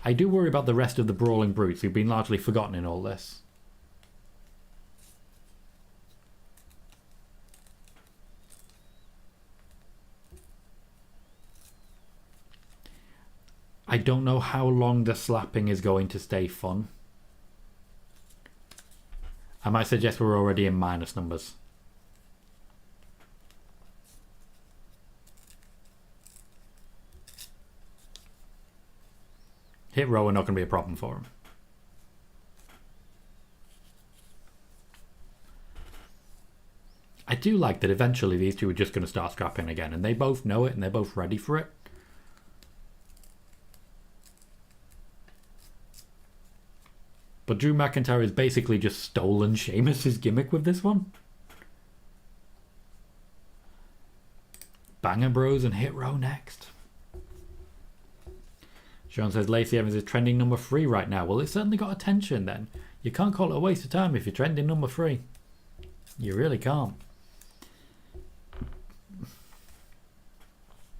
I do worry about the rest of the Brawling Brutes who've been largely forgotten in all this. I don't know how long the slapping is going to stay fun. I might suggest we're already in minus numbers. Hit Row are not going to be a problem for him. I do like that eventually these two are just going to start scrapping again, and they both know it and they're both ready for it. But Drew McIntyre has basically just stolen Sheamus' gimmick with this one. Banger Bros and Hit Row next. Sean says Lacey Evans is trending number 3 right now. Well, it certainly got attention then. You can't call it a waste of time if you're trending number 3. You really can't.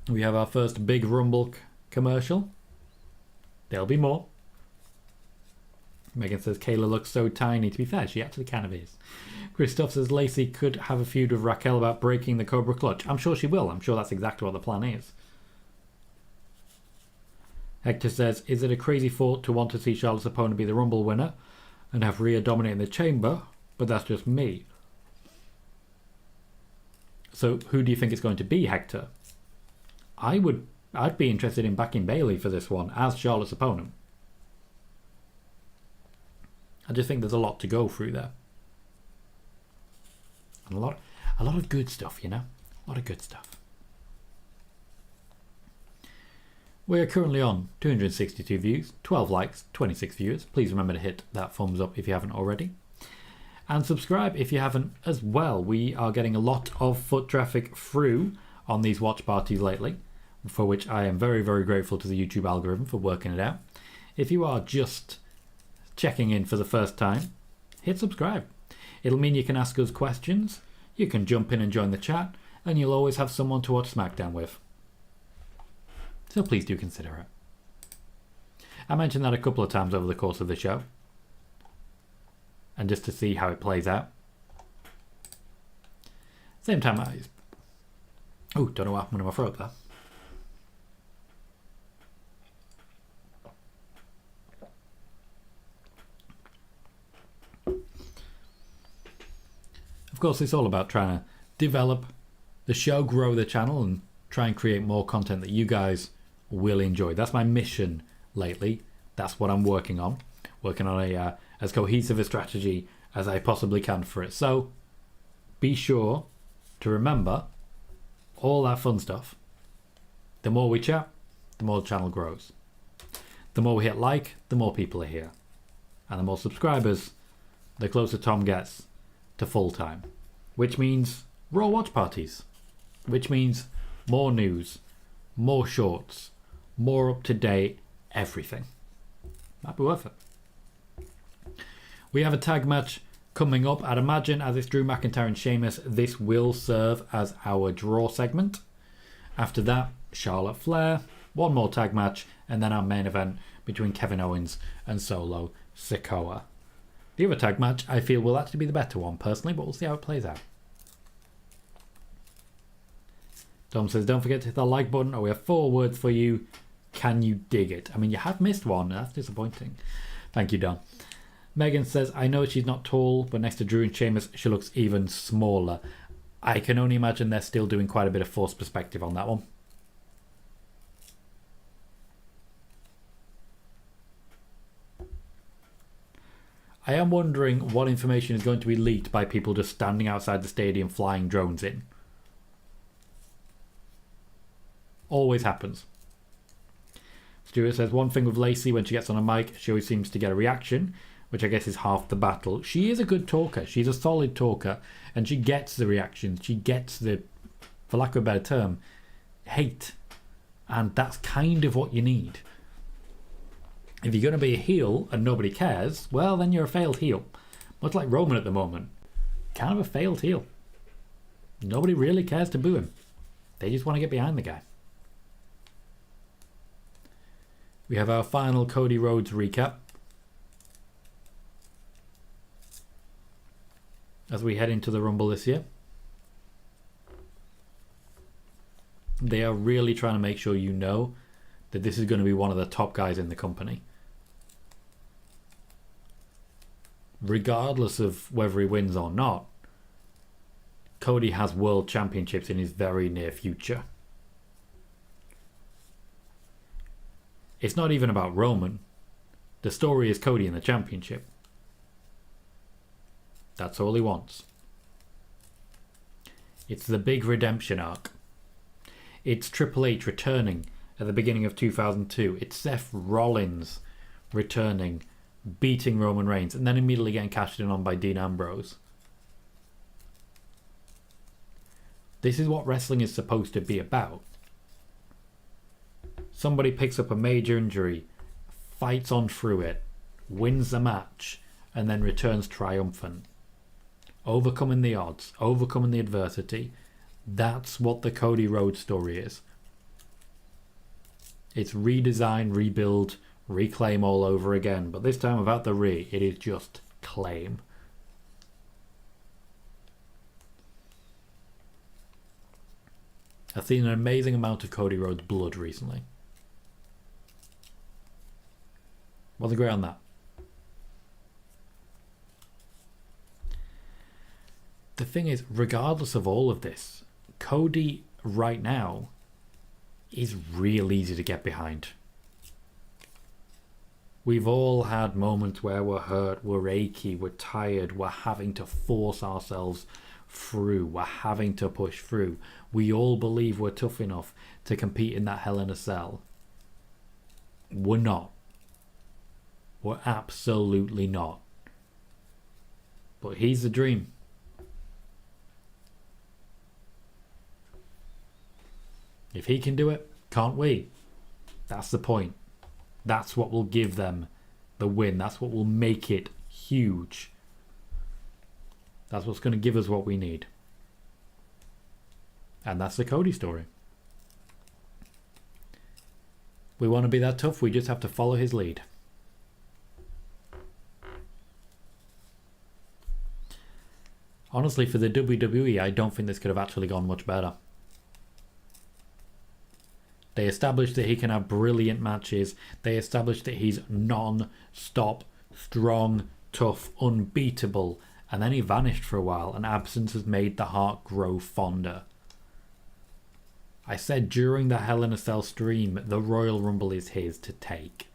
We have our first big Rumble commercial. There'll be more. Megan says Kayla looks so tiny. To be fair, she actually kind of is. Christoph says Lacey could have a feud with Raquel about breaking the Cobra Clutch. I'm sure she will. I'm sure that's exactly what the plan is. Hector says, is it a crazy thought to want to see Charlotte's opponent be the Rumble winner and have Rhea dominating the chamber? But that's just me. So who do you think it's going to be, Hector? I'd be interested in backing Bayley for this one as Charlotte's opponent. I just think there's a lot to go through there. And a lot of good stuff, you know? A lot of good stuff. We are currently on 262 views, 12 likes, 26 viewers. Please remember to hit that thumbs up if you haven't already. And subscribe if you haven't as well. We are getting a lot of foot traffic through on these watch parties lately, for which I am very, very grateful to the YouTube algorithm for working it out. If you are just checking in for the first time, hit subscribe. It'll mean you can ask us questions, you can jump in and join the chat, and you'll always have someone to watch SmackDown with. So please do consider it. I mentioned that a couple of times over the course of the show, and just to see how it plays out. Same time, don't know what happened to my throat there. Of course, it's all about trying to develop the show, grow the channel, and try and create more content that you guys will enjoy. That's my mission lately. That's what I'm working on. Working on a as cohesive a strategy as I possibly can for it. So be sure to remember all that fun stuff. The more we chat, the more the channel grows. The more we hit like, the more people are here. And the more subscribers, the closer Tom gets to full time. Which means Raw watch parties. Which means more news, more shorts, more up to date everything. Might be worth it. We have a tag match coming up. I'd imagine, as it's Drew McIntyre and Sheamus, this will serve as our draw segment. After that, Charlotte Flair, one more tag match, and then our main event between Kevin Owens and Solo Sikoa. The other tag match, I feel, will actually be the better one, personally, but we'll see how it plays out. Tom says, don't forget to hit the like button, or we have 4 words for you. Can you dig it? I mean, you have missed one. That's disappointing. Thank you, Don. Megan says, I know she's not tall, but next to Drew and Sheamus, she looks even smaller. I can only imagine they're still doing quite a bit of forced perspective on that one. I am wondering what information is going to be leaked by people just standing outside the stadium flying drones in. Always happens. Stuart says, one thing with Lacey, when she gets on a mic, she always seems to get a reaction, which I guess is half the battle. She is a good talker. She's a solid talker, and she gets the reactions. She gets the, for lack of a better term, hate. And that's kind of what you need. If you're going to be a heel and nobody cares, well, then you're a failed heel. Much like Roman at the moment. Kind of a failed heel. Nobody really cares to boo him. They just want to get behind the guy. We have our final Cody Rhodes recap. As we head into the Rumble this year. They are really trying to make sure you know that this is going to be one of the top guys in the company. Regardless of whether he wins or not, Cody has world championships in his very near future. It's not even about Roman. The story is Cody in the championship. That's all he wants. It's the big redemption arc. It's Triple H returning at the beginning of 2002. It's Seth Rollins returning, beating Roman Reigns, and then immediately getting cashed in on by Dean Ambrose. This is what wrestling is supposed to be about. Somebody picks up a major injury, fights on through it, wins the match, and then returns triumphant. Overcoming the odds, overcoming the adversity. That's what the Cody Rhodes story is. It's redesign, rebuild, reclaim all over again. But this time without the re, it is just claim. I've seen an amazing amount of Cody Rhodes blood recently. Wasn't great on that. The thing is, regardless of all of this, Cody right now is real easy to get behind. We've all had moments where we're hurt, we're achy, we're tired, we're having to force ourselves through, we're having to push through. We all believe we're tough enough to compete in that Hell in a Cell. We're not. We're absolutely not. But he's the dream. If he can do it, can't we? That's the point. That's what will give them the win. That's what will make it huge. That's what's going to give us what we need. And that's the Cody story. We want to be that tough, we just have to follow his lead. Honestly, for the WWE, I don't think this could have actually gone much better. They established that he can have brilliant matches. They established that he's non-stop, strong, tough, unbeatable. And then he vanished for a while, and absence has made the heart grow fonder. I said during the Hell in a Cell stream, the Royal Rumble is his to take.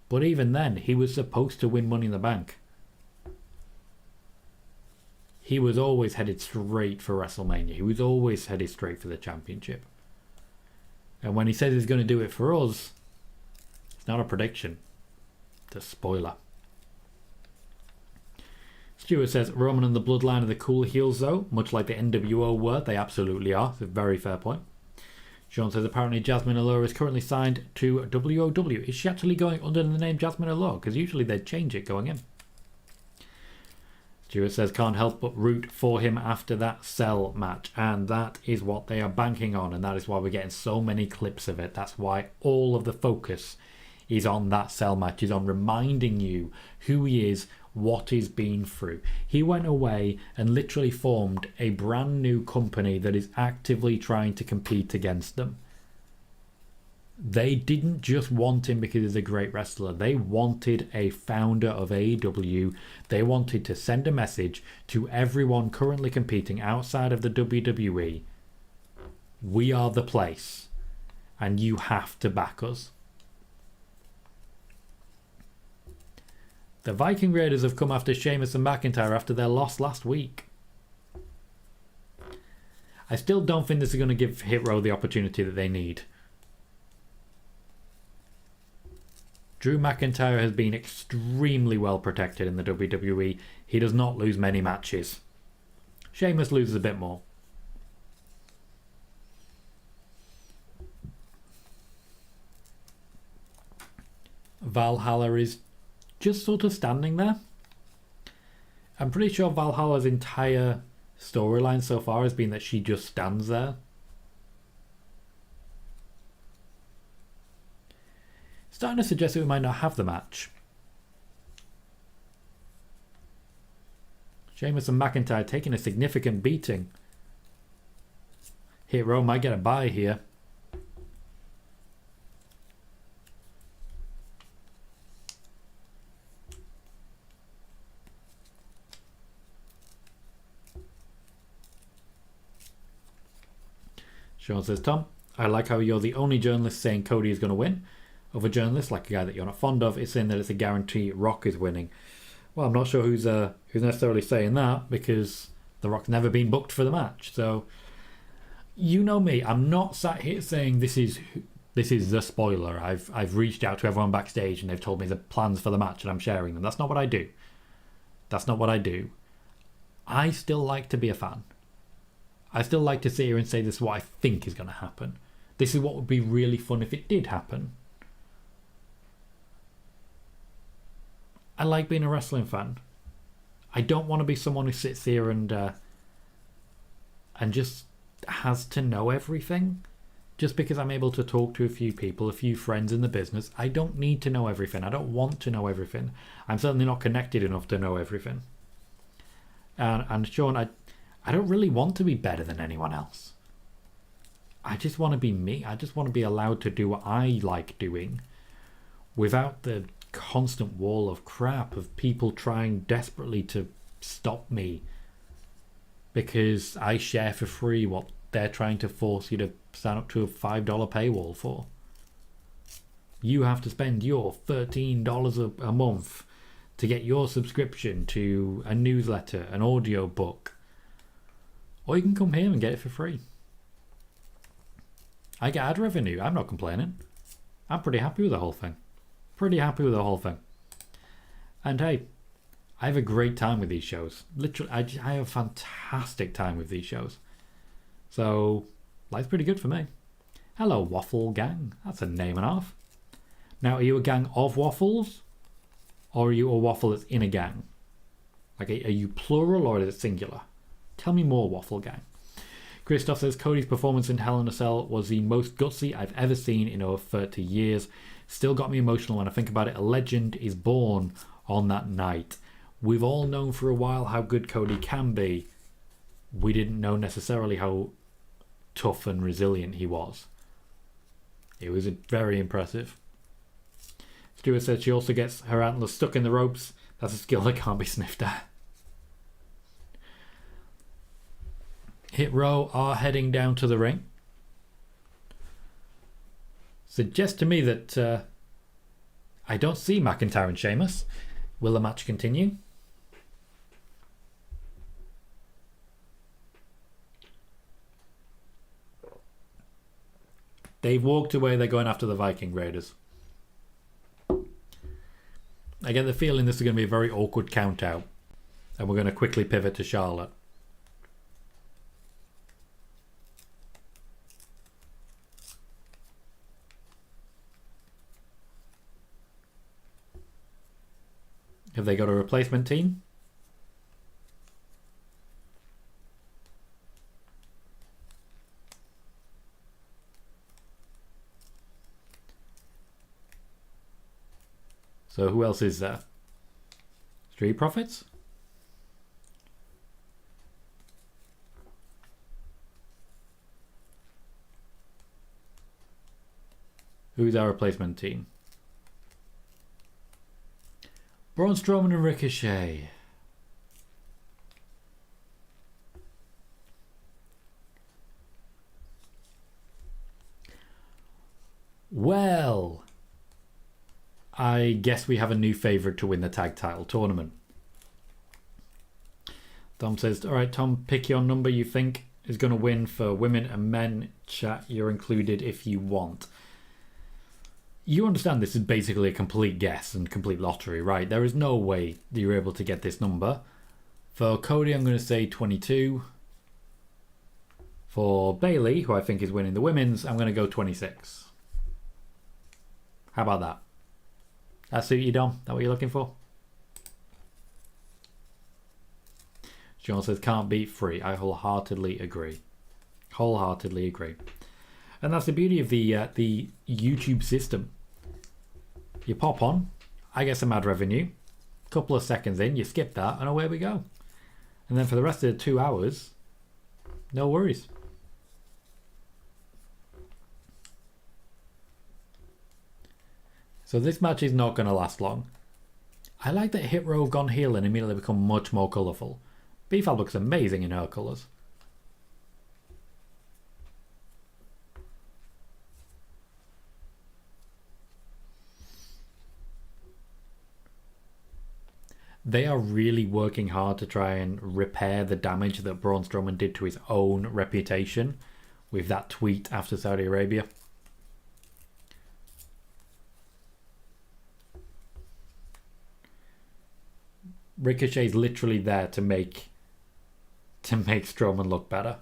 But even then, he was supposed to win Money in the Bank. He was always headed straight for WrestleMania. He was always headed straight for the championship. And when he says he's going to do it for us, it's not a prediction. It's a spoiler. Stuart says, Roman and the Bloodline are the cool heels though, much like the NWO were. They absolutely are. It's a very fair point. Sean says, apparently Jasmine Allure is currently signed to WOW. Is she actually going under the name Jasmine Allure? Because usually they'd change it going in. Stuart says, can't help but root for him after that Cell match. And that is what they are banking on. And that is why we're getting so many clips of it. That's why all of the focus is on that Cell match. Is on reminding you who he is, what he's been through. He went away and literally formed a brand new company that is actively trying to compete against them. They didn't just want him because he's a great wrestler. They wanted a founder of AEW. They wanted to send a message to everyone currently competing outside of the WWE. We are the place, and you have to back us. The Viking Raiders have come after Sheamus and McIntyre after their loss last week. I still don't think this is going to give Hit Row the opportunity that they need. Drew McIntyre has been extremely well protected in the WWE. He does not lose many matches. Sheamus loses a bit more. Valhalla is just sort of standing there. I'm pretty sure Valhalla's entire storyline so far has been that she just stands there. Starting to suggest that we might not have the match. Sheamus and McIntyre taking a significant beating. Hit Row might get a bye here. Sean says, Tom, I like how you're the only journalist saying Cody is going to win. Other journalists, like a guy that you're not fond of, is saying that it's a guarantee Rock is winning. Well, I'm not sure who's necessarily saying that, because The Rock's never been booked for the match. So, you know me, I'm not sat here saying this is the spoiler. I've reached out to everyone backstage and they've told me the plans for the match and I'm sharing them. That's not what I do. That's not what I do. I still like to be a fan. I still like to sit here and say this is what I think is going to happen. This is what would be really fun if it did happen. I like being a wrestling fan. I don't want to be someone who sits here and just has to know everything. Just because I'm able to talk to a few people, a few friends in the business, I don't need to know everything. I don't want to know everything. I'm certainly not connected enough to know everything. And Sean, I don't really want to be better than anyone else. I just want to be me. I just want to be allowed to do what I like doing without the constant wall of crap of people trying desperately to stop me because I share for free what they're trying to force you to sign up to a $5 paywall for. You have to spend your $13 a month to get your subscription to a newsletter, an audio book. Or you can come here and get it for free. I get ad revenue. I'm not complaining. I'm pretty happy with the whole thing. And hey, I have a great time with these shows. Literally, I have a fantastic time with these shows. So, life's pretty good for me. Hello, Waffle Gang. That's a name and a half. Now, are you a gang of waffles? Or are you a waffle that's in a gang? Like, are you plural or is it singular? Tell me more, Waffle Gang. Christoph says, Cody's performance in Hell in a Cell was the most gutsy I've ever seen in over 30 years. Still got me emotional when I think about it. A legend is born on that night. We've all known for a while how good Cody can be. We didn't know necessarily how tough and resilient he was. It was very impressive. Stuart said she also gets her antlers stuck in the ropes. That's a skill that can't be sniffed at. Hit Row are heading down to the ring. Suggests to me that I don't see McIntyre and Sheamus. Will the match continue? They've walked away. They're going after the Viking Raiders. I get the feeling this is going to be a very awkward count out. And we're going to quickly pivot to Charlotte. Have they got a replacement team? So who else is there? Street Profits? Who's our replacement team? Braun Strowman and Ricochet. Well, I guess we have a new favourite to win the tag title tournament. Tom says, all right, Tom, pick your number you think is going to win for women and men. Chat, you're included if you want. You understand this is basically a complete guess and complete lottery, right? There is no way that you're able to get this number. For Cody, I'm going to say 22. For Bayley, who I think is winning the women's, I'm going to go 26. How about that? That suit you, Dom? That what you're looking for? John says, can't beat free. I wholeheartedly agree. Wholeheartedly agree. And that's the beauty of the YouTube system. You pop on, I get some ad revenue. A couple of seconds in, you skip that, and away we go. And then for the rest of the 2 hours, no worries. So this match is not going to last long. I like that Hit Row have gone heel and immediately become much more colourful. B-Fab looks amazing in her colours. They are really working hard to try and repair the damage that Braun Strowman did to his own reputation with that tweet after Saudi Arabia. Ricochet's literally there to make Strowman look better.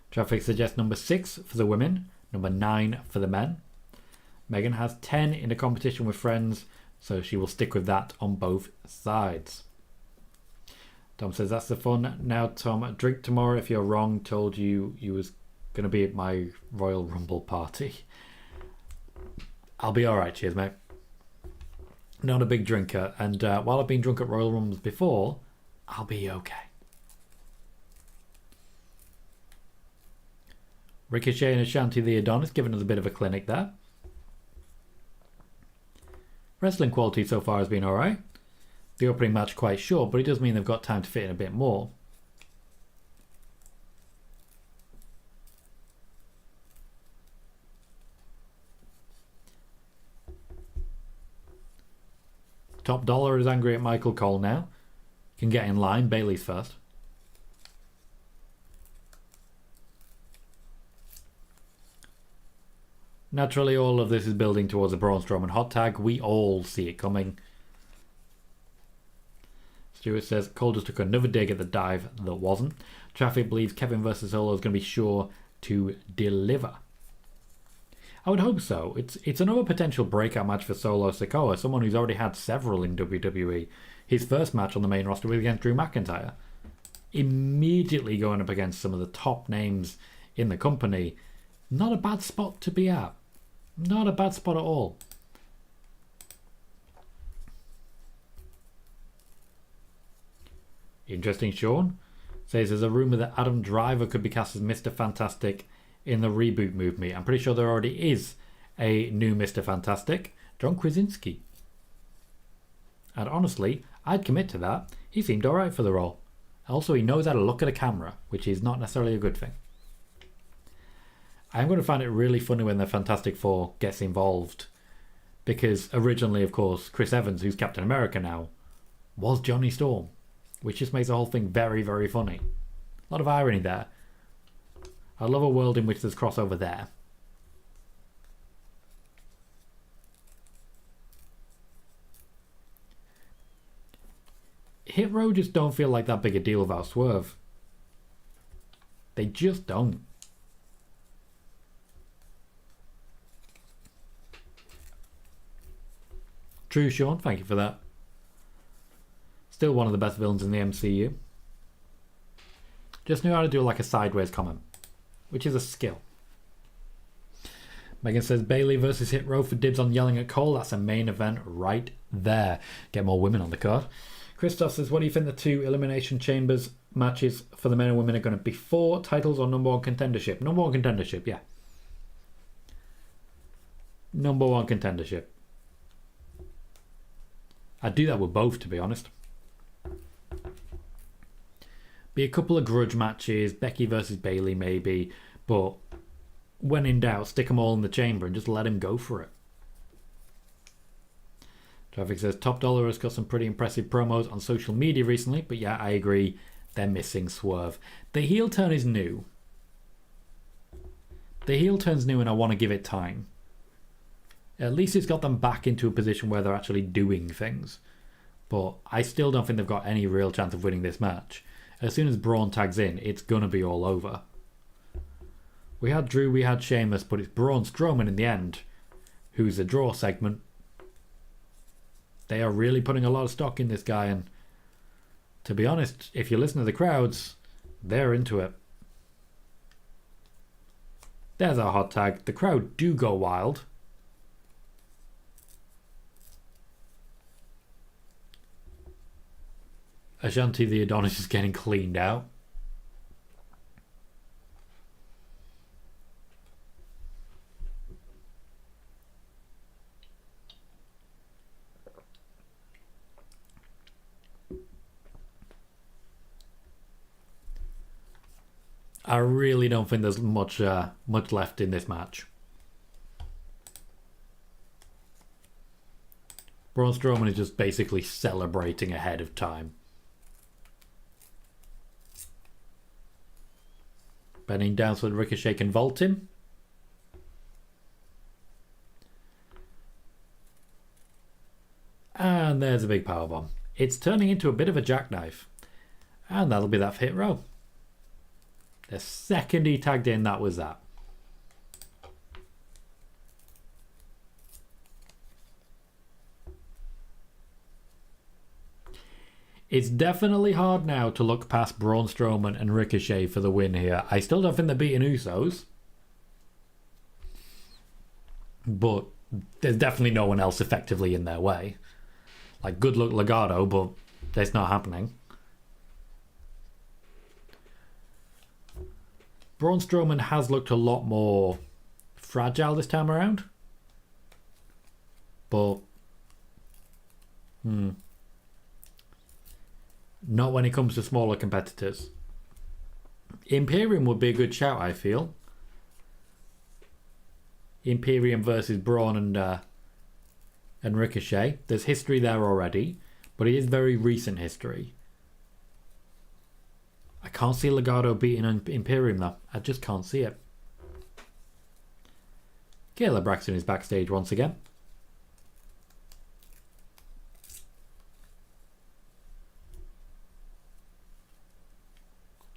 Traffic suggests number 6 for the women, number 9 for the men. Megan has 10 in a competition with friends, so she will stick with that on both sides. Tom says, that's the fun. Now, Tom, drink tomorrow if you're wrong. Told you was going to be at my Royal Rumble party. I'll be alright, cheers, mate. Not a big drinker, and while I've been drunk at Royal Rumbles before, I'll be okay. Ricochet and Ashanti the Adonis giving us a bit of a clinic there. Wrestling quality so far has been alright. The opening match quite short, but it does mean they've got time to fit in a bit more. Top Dollar is angry at Michael Cole now. Can get in line. Bayley's first. Naturally, all of this is building towards a Braun Strowman hot tag. We all see it coming. Stuart says, Cole just took another dig at the dive that wasn't. Traffic believes Kevin versus Solo is going to be sure to deliver. I would hope so. It's another potential breakout match for Solo Sikoa, someone who's already had several in WWE. His first match on the main roster was against Drew McIntyre. Immediately going up against some of the top names in the company. Not a bad spot to be at. Not a bad spot at all. Interesting, Sean says there's a rumour that Adam Driver could be cast as Mr. Fantastic in the reboot movie. I'm pretty sure there already is a new Mr. Fantastic, John Krasinski. And honestly, I'd commit to that. He seemed alright for the role. Also, he knows how to look at a camera, which is not necessarily a good thing. I'm going to find it really funny when the Fantastic Four gets involved. Because originally, of course, Chris Evans, who's Captain America now, was Johnny Storm. Which just makes the whole thing very, very funny. A lot of irony there. I love a world in which there's crossover there. Hit Row just don't feel like that big a deal without Swerve. They just don't. True, Sean. Thank you for that. Still one of the best villains in the MCU. Just knew how to do like a sideways comment, which is a skill. Megan says Bayley versus Hit Row for dibs on yelling at Cole. That's a main event right there. Get more women on the card. Christoph says, what do you think the two Elimination Chambers matches for the men and women are going to be for? Titles or number one contendership? Number one contendership, yeah. Number one contendership. I'd do that with both, to be honest. Be a couple of grudge matches, Becky versus Bayley maybe, but when in doubt, stick them all in the chamber and just let him go for it. Traffic says Top Dollar has got some pretty impressive promos on social media recently, but yeah, I agree, they're missing Swerve. The heel turn is new. The heel turn's new and I want to give it time. At least it's got them back into a position where they're actually doing things. But I still don't think they've got any real chance of winning this match. As soon as Braun tags in, it's going to be all over. We had Drew, we had Sheamus, but it's Braun Strowman in the end, who's a draw segment. They are really putting a lot of stock in this guy, and to be honest, if you listen to the crowds, they're into it. There's our hot tag. The crowd do go wild. Ashanti the Adonis is getting cleaned out. I really don't think there's much left in this match. Braun Strowman is just basically celebrating ahead of time. Bending down so that Ricochet can vault him. And there's a big powerbomb. It's turning into a bit of a jackknife. And that'll be that for Hit Row. The second he tagged in, that was that. It's definitely hard now to look past Braun Strowman and Ricochet for the win here. I still don't think they're beating Usos. But there's definitely no one else effectively in their way. Like, good luck Legato, but that's not happening. Braun Strowman has looked a lot more fragile this time around. But not when it comes to smaller competitors. Imperium would be a good shout, I feel. Imperium versus Braun and Ricochet. There's history there already, but it is very recent history. I can't see Legato beating Imperium though. I just can't see it. Kayla Braxton is backstage once again.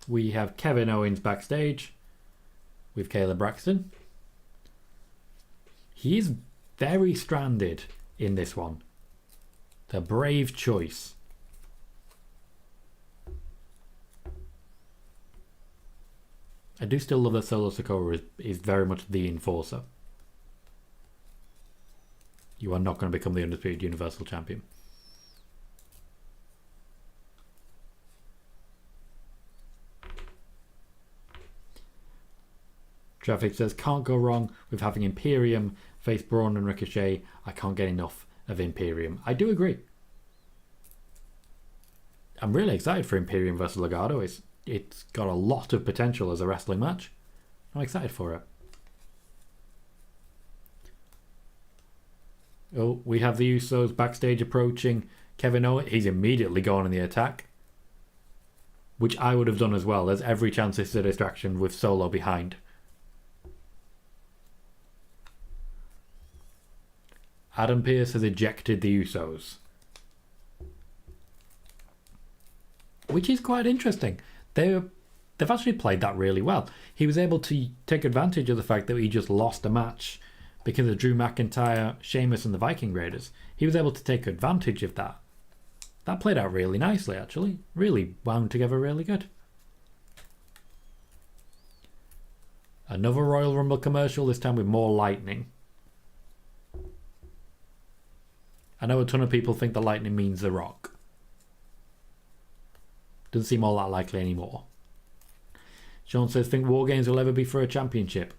We have Kevin Owens backstage with Kayla Braxton. He is very stranded in this one. The brave choice. I do still love that Solo Sikoa is very much the enforcer. You are not going to become the Undisputed Universal Champion. Traffic says, can't go wrong with having Imperium face Braun and Ricochet. I can't get enough of Imperium. I do agree. I'm really excited for Imperium versus Legato. It's got a lot of potential as a wrestling match. I'm excited for it. Oh, we have the Usos backstage approaching Kevin Owens. He's immediately gone in the attack, which I would have done as well. There's every chance it's a distraction with Solo behind. Adam Pearce has ejected the Usos, which is quite interesting. They've actually played that really well. He was able to take advantage of the fact that he just lost a match because of Drew McIntyre, Sheamus and the Viking Raiders. He was able to take advantage of that. That played out really nicely, actually. Really wound together really good. Another Royal Rumble commercial, this time with more lightning. I know a ton of people think the lightning means The Rock. Doesn't seem all that likely anymore. Sean says, think War Games will ever be for a championship?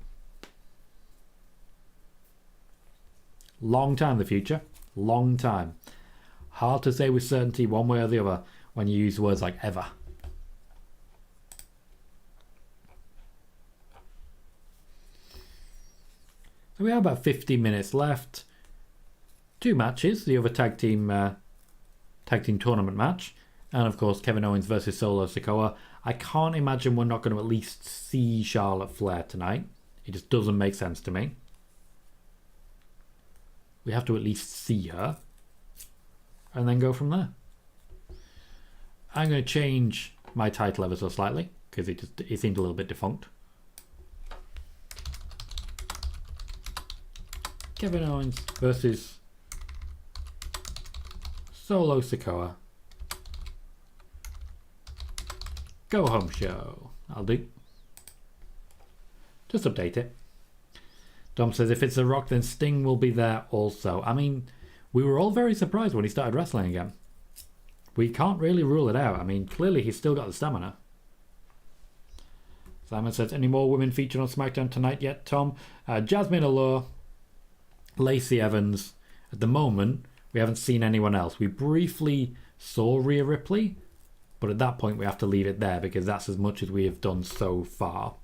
Long time in the future. Long time. Hard to say with certainty one way or the other when you use words like ever. So we have about 50 minutes left. 2 matches, the other tag team tournament match, and of course Kevin Owens versus Solo Sikoa. I can't imagine we're not going to at least see Charlotte Flair tonight. It just doesn't make sense to me. We have to at least see her and then go from there. I'm going to change my title ever so slightly because it seemed a little bit defunct. Kevin Owens versus Solo Sikoa. Go home show. I'll do. Just update it. Dom says if it's The Rock then Sting will be there also. I mean, we were all very surprised when he started wrestling again. We can't really rule it out. I mean, clearly he's still got the stamina. Simon says, any more women featured on SmackDown tonight yet, Tom? Jasmine Allure, Lacey Evans. At the moment, we haven't seen anyone else. We briefly saw Rhea Ripley, but at that point we have to leave it there because that's as much as we have done so far.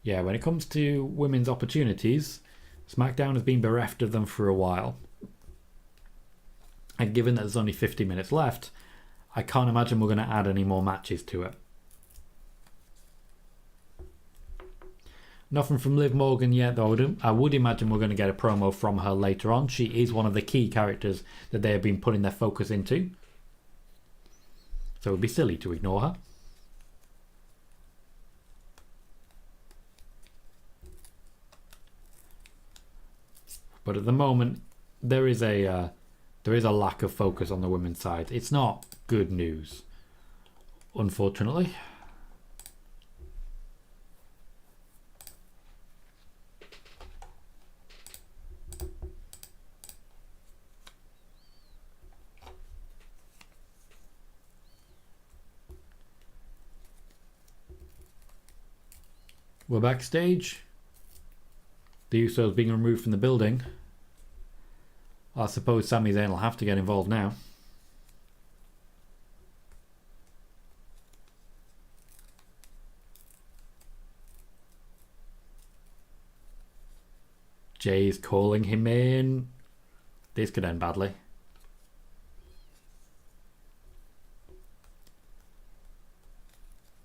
Yeah, when it comes to women's opportunities, SmackDown has been bereft of them for a while. And given that there's only 50 minutes left, I can't imagine we're going to add any more matches to it. Nothing from Liv Morgan yet, though. I would imagine we're going to get a promo from her later on. She is one of the key characters that they have been putting their focus into. So it would be silly to ignore her. But at the moment, there is a lack of focus on the women's side. It's not good news, unfortunately. We're backstage. The Usos being removed from the building. I suppose Sami Zayn will have to get involved now. Jay's calling him in. This could end badly.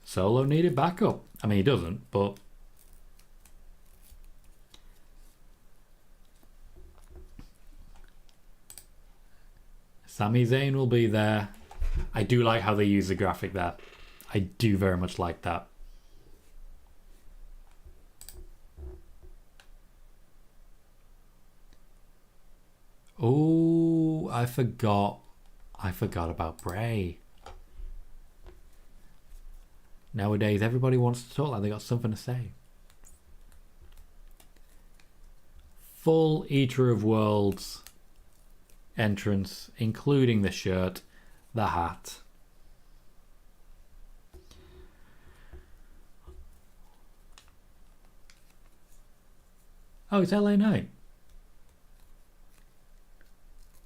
Solo needed backup. I mean, he doesn't, but Sami Zayn will be there. I do like how they use the graphic there. I do very much like that. Oh, I forgot about Bray. Nowadays, everybody wants to talk like they got something to say. Full Eater of Worlds entrance, including the shirt, the hat. Oh, it's LA Knight.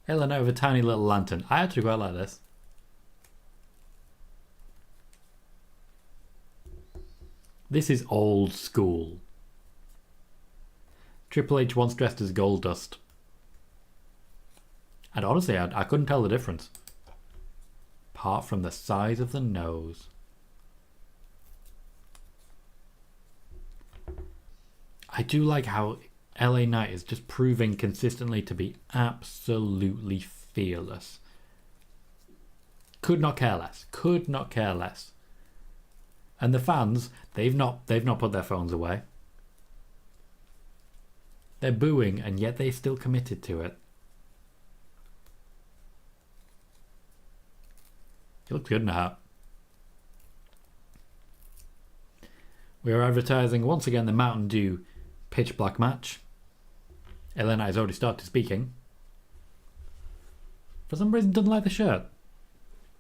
LA Knight with a tiny little lantern. I actually quite like this. This is old school. Triple H once dressed as Goldust. And honestly, I couldn't tell the difference. Apart from the size of the nose. I do like how LA Knight is just proving consistently to be absolutely fearless. Could not care less. Could not care less. And the fans, they've not put their phones away. They're booing, and yet they still committed to it. He looks good in a hat. We are advertising once again the Mountain Dew Pitch Black match. Elena has already started speaking. For some reason doesn't like the shirt.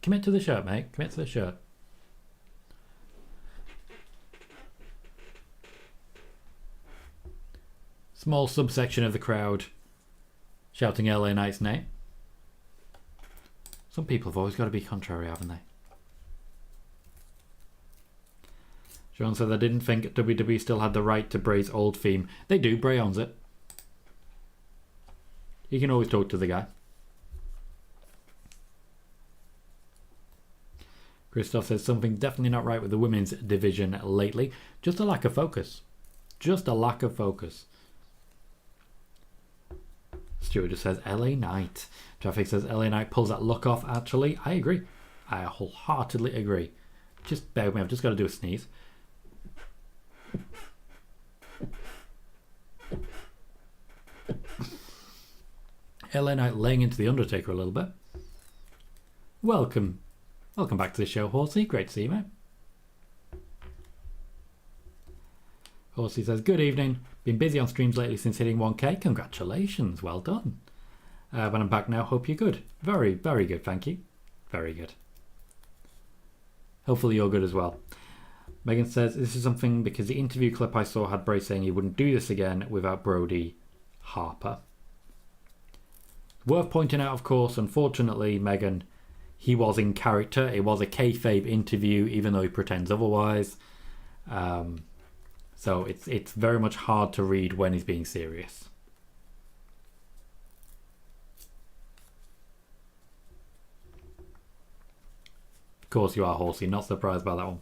Commit to the shirt, mate. Commit to the shirt. Small subsection of the crowd shouting LA Knight's name. Some people have always got to be contrary, haven't they? Sean said, I didn't think WWE still had the right to Bray's old theme. They do. Bray owns it. You can always talk to the guy. Christoph says, something definitely not right with the women's division lately. Just a lack of focus. Just a lack of focus. Stuart just says LA Knight. Traffic says LA Knight pulls that look off. Actually, I agree. I wholeheartedly agree. Just bear with me. I've just got to do a sneeze. LA Knight laying into the Undertaker a little bit. Welcome back to the show, Horsey. Great to see you, mate. Horsey says, good evening. Been busy on streams lately since hitting 1k. Congratulations. Well done. But I'm back now. Hope you're good. Very, very good. Thank you. Very good. Hopefully you're good as well. Megan says, this is something because the interview clip I saw had Bray saying he wouldn't do this again without Brody Harper. Worth pointing out, of course, unfortunately, Megan, he was in character. It was a kayfabe interview, even though he pretends otherwise. So it's very much hard to read when he's being serious. Of course you are, Horsey. Not surprised by that one.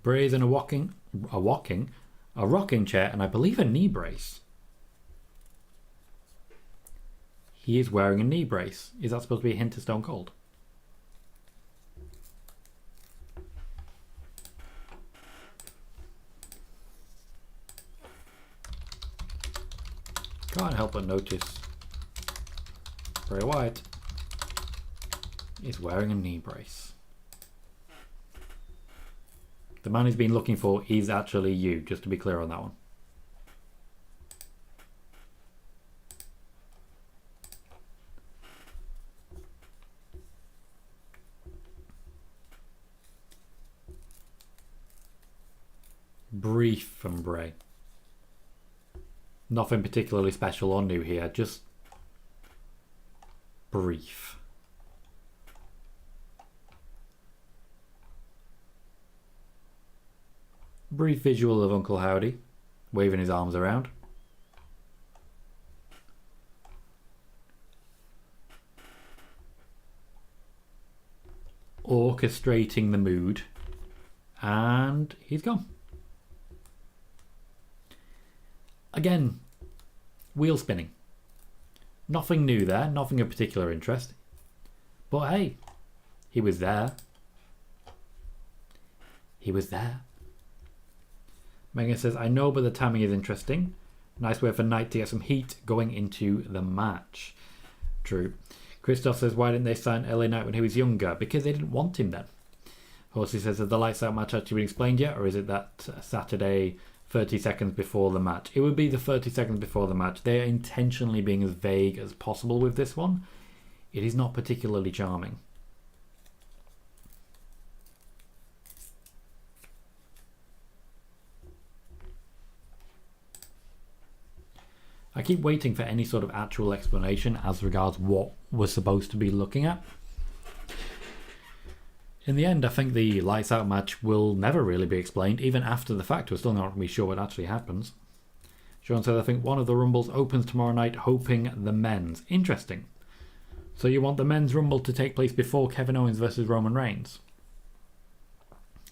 Bray's in a rocking chair, and I believe a knee brace. He is wearing a knee brace. Is that supposed to be a hint to Stone Cold? Can't help but notice Bray Wyatt is wearing a knee brace. The man he's been looking for is actually you, just to be clear on that one. Brief from Bray. Nothing particularly special or new here, just brief. Brief visual of Uncle Howdy waving his arms around. Orchestrating the mood. And he's gone. Again, wheel spinning. Nothing new there, nothing of particular interest. But hey, he was there. He was there. Megan says, I know, but the timing is interesting. Nice way for Knight to get some heat going into the match. True. Christoph says, why didn't they sign LA Knight when he was younger? Because they didn't want him then. Horsey says, has the lights out match actually been explained yet? Or is it that Saturday 30 seconds before the match? It would be the 30 seconds before the match. They are intentionally being as vague as possible with this one. It is not particularly charming. I keep waiting for any sort of actual explanation as regards what we're supposed to be looking at. In the end, I think the lights out match will never really be explained. Even after the fact, we're still not really sure what actually happens. Sean says, I think one of the Rumbles opens tomorrow night, hoping the men's. Interesting. So you want the men's Rumble to take place before Kevin Owens versus Roman Reigns?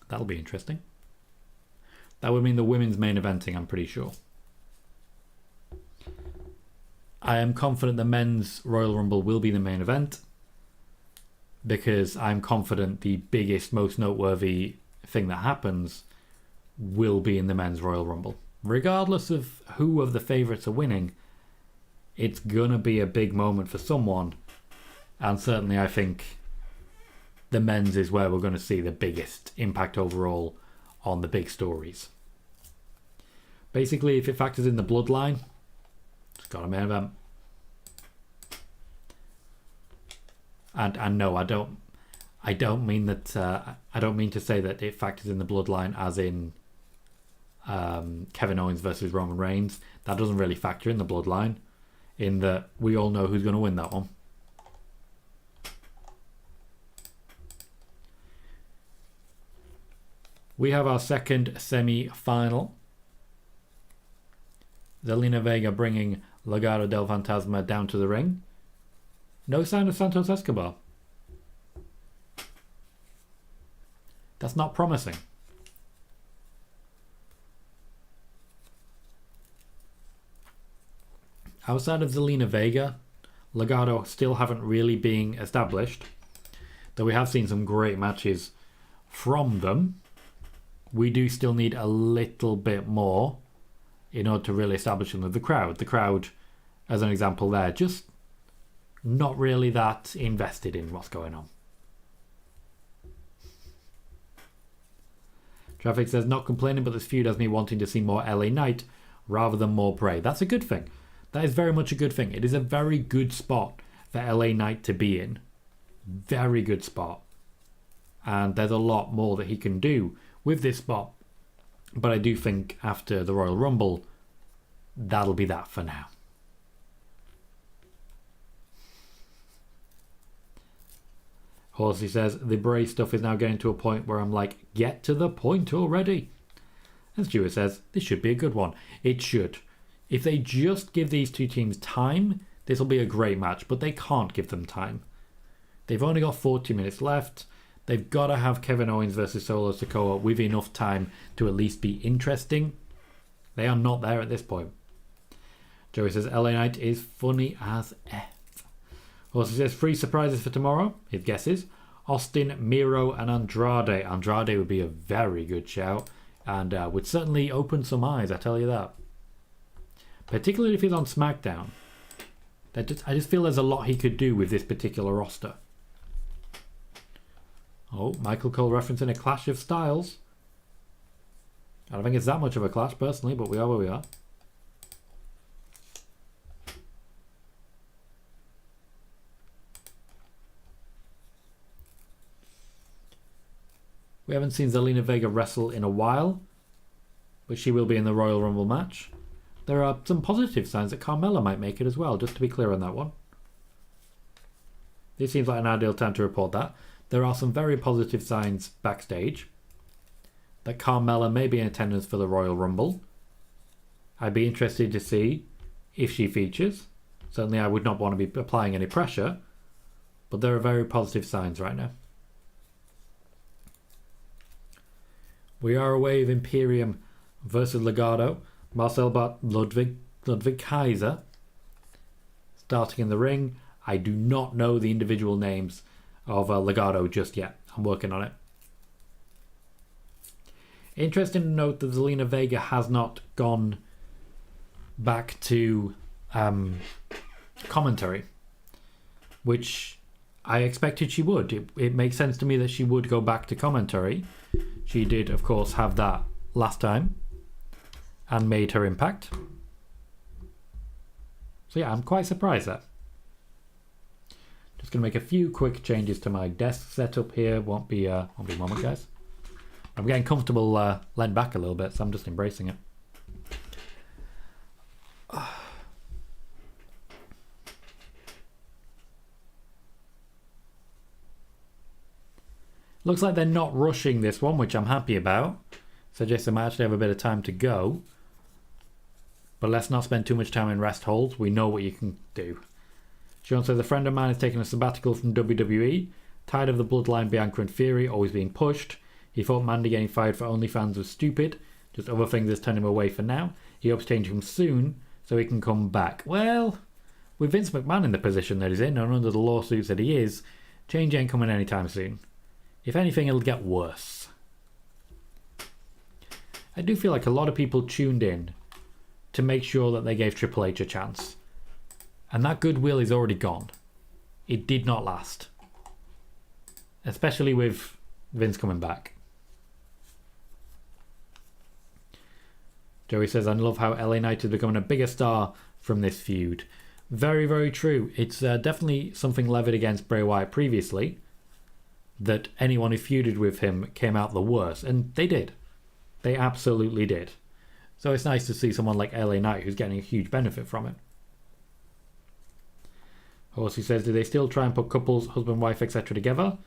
That'll be interesting. That would mean the women's main eventing, I'm pretty sure. I am confident the men's Royal Rumble will be the main event, because I'm confident the biggest, most noteworthy thing that happens will be in the men's Royal Rumble. Regardless of who of the favourites are winning, it's going to be a big moment for someone, and certainly I think the men's is where we're going to see the biggest impact overall on the big stories. Basically, if it factors in the bloodline, it's got a main event. And no, I don't mean that. I don't mean to say that it factors in the bloodline as in Kevin Owens versus Roman Reigns. That doesn't really factor in the bloodline, in that we all know who's going to win that one. We have our second semi-final. Zelina Vega bringing Legado del Fantasma down to the ring. No sign of Santos Escobar. That's not promising. Outside of Zelina Vega, Legado still haven't really been established. Though we have seen some great matches from them. We do still need a little bit more in order to really establish them with the crowd. The crowd, as an example there, just not really that invested in what's going on. Traffic says, not complaining, but this feud has me wanting to see more LA Knight rather than more Bray. That's a good thing. That is very much a good thing. It is a very good spot for LA Knight to be in. Very good spot. And there's a lot more that he can do with this spot. But I do think after the Royal Rumble, that'll be that for now. Horsey says, the Bray stuff is now getting to a point where I'm like, get to the point already. And Stewart says, this should be a good one. It should. If they just give these two teams time, this will be a great match, but they can't give them time. They've only got 40 minutes left. They've got to have Kevin Owens versus Solo Sikoa with enough time to at least be interesting. They are not there at this point. Joey says, LA Knight is funny as F. Also says, 3 surprises for tomorrow. His guesses: Austin, Miro, and Andrade. Andrade would be a very good shout, and would certainly open some eyes, I tell you that. Particularly if he's on SmackDown. I just feel there's a lot he could do with this particular roster. Oh, Michael Cole referencing a clash of styles. I don't think it's that much of a clash personally, but we are where we are. We haven't seen Zelina Vega wrestle in a while, but she will be in the Royal Rumble match. There are some positive signs that Carmella might make it as well, just to be clear on that one. This seems like an ideal time to report that. There are some very positive signs backstage that Carmella may be in attendance for the Royal Rumble. I'd be interested to see if she features. Certainly I would not want to be applying any pressure, but there are very positive signs right now. We are away of Imperium versus Legato. Marcel Bart, Ludwig Kaiser, starting in the ring. I do not know the individual names of Legato just yet. I'm working on it. Interesting to note that Zelina Vega has not gone back to commentary, which I expected she would. It makes sense to me that she would go back to commentary. She did, of course, have that last time and made her impact. So yeah, I'm quite surprised there. Just going to make a few quick changes to my desk setup here. Won't be a moment, guys. I'm getting comfortable laying back a little bit, so I'm just embracing it. Looks like they're not rushing this one, which I'm happy about. Suggests they might actually have a bit of time to go. But let's not spend too much time in rest holds. We know what you can do. Sean says, a friend of mine is taking a sabbatical from WWE. Tired of the bloodline Bianca and Fury always being pushed. He thought Mandy getting fired for OnlyFans was stupid. Just other things that's turned him away for now. He hopes to change him soon so he can come back. Well, with Vince McMahon in the position that he's in and under the lawsuits that he is, change ain't coming anytime soon. If anything, it'll get worse. I do feel like a lot of people tuned in to make sure that they gave Triple H a chance. And that goodwill is already gone. It did not last. Especially with Vince coming back. Joey says, I love how LA Knight is becoming a bigger star from this feud. Very, very true. It's definitely something levied against Bray Wyatt previously, that anyone who feuded with him came out the worst. And they did. They absolutely did. So it's nice to see someone like LA Knight who's getting a huge benefit from it. Horsey says, do they still try and put couples, husband, wife, etc. together?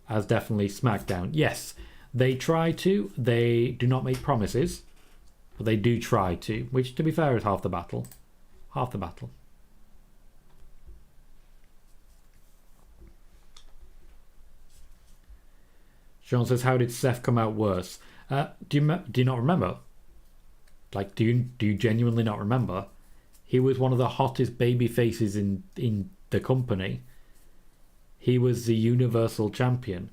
As definitely SmackDown. Yes, they try to. They do not make promises, but they do try to, which, to be fair, is half the battle. Half the battle. Sean says, how did Seth come out worse? Do you not remember? Like, do you genuinely not remember? He was one of the hottest baby faces in the company. He was the Universal Champion.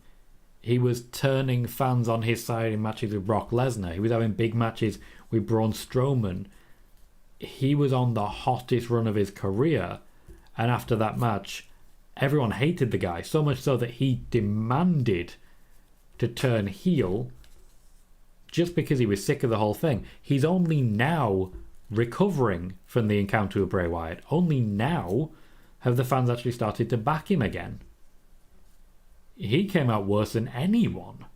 He was turning fans on his side in matches with Brock Lesnar. He was having big matches with Braun Strowman. He was on the hottest run of his career. And after that match, everyone hated the guy. So much so that he demanded to turn heel just because he was sick of the whole thing. He's only now recovering from the encounter with Bray Wyatt. Only now have the fans actually started to back him again. He came out worse than anyone.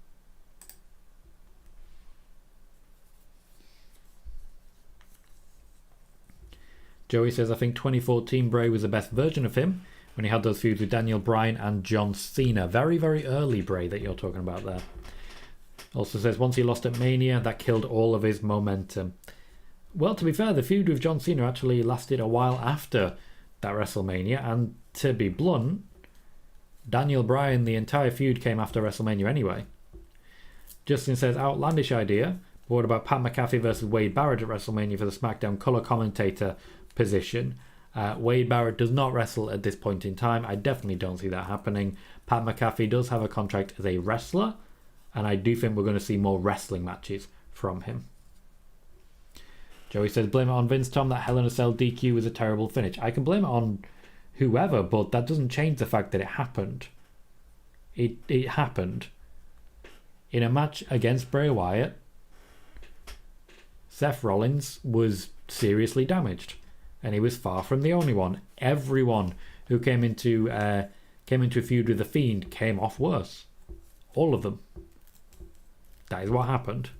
Joey says, I think 2014 Bray was the best version of him when he had those feuds with Daniel Bryan and John Cena. Very, very early Bray that you're talking about there. Also says, once he lost at Mania, that killed all of his momentum. Well, to be fair, the feud with John Cena actually lasted a while after that WrestleMania, and to be blunt, Daniel Bryan, the entire feud came after WrestleMania anyway. Justin says, outlandish idea, but what about Pat McAfee versus Wade Barrett at WrestleMania for the SmackDown color commentator position? Wade Barrett does not wrestle at this point in time. I definitely don't see that happening. Pat McAfee does have a contract as a wrestler, and I do think we're going to see more wrestling matches from him. Joey says, blame it on Vince, Tom, that Hell in a Cell DQ was a terrible finish. I can blame it on whoever, but that doesn't change the fact that it happened. It happened. In a match against Bray Wyatt, Seth Rollins was seriously damaged, and he was far from the only one. Everyone who came into a feud with The Fiend came off worse. All of them. That is what happened.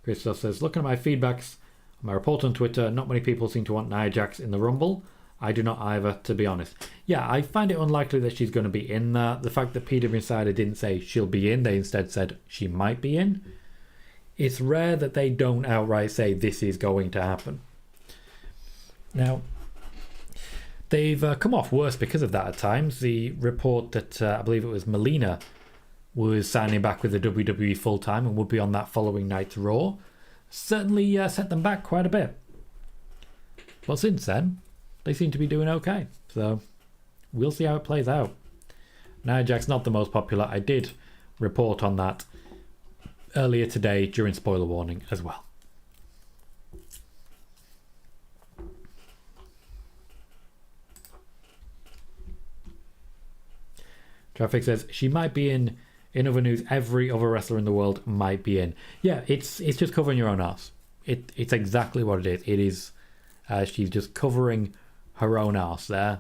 Christoph says, looking at my feedbacks on my report on Twitter, not many people seem to want Nia Jax in the Rumble. I do not either, to be honest. Yeah, I find it unlikely that she's going to be in there. The fact that PW Insider didn't say she'll be in, they instead said she might be in. It's rare that they don't outright say this is going to happen. Now, they've come off worse because of that at times. The report that I believe it was Melina was signing back with the WWE full-time and would be on that following night's Raw certainly set them back quite a bit. But since then, they seem to be doing okay. So we'll see how it plays out. Nia Jax's not the most popular. I did report on that earlier today during spoiler warning as well. Traffic says she might be in other news. Every other wrestler in the world might be in. Yeah, it's just covering your own arse. It's exactly what it is. It is she's just covering her own arse there.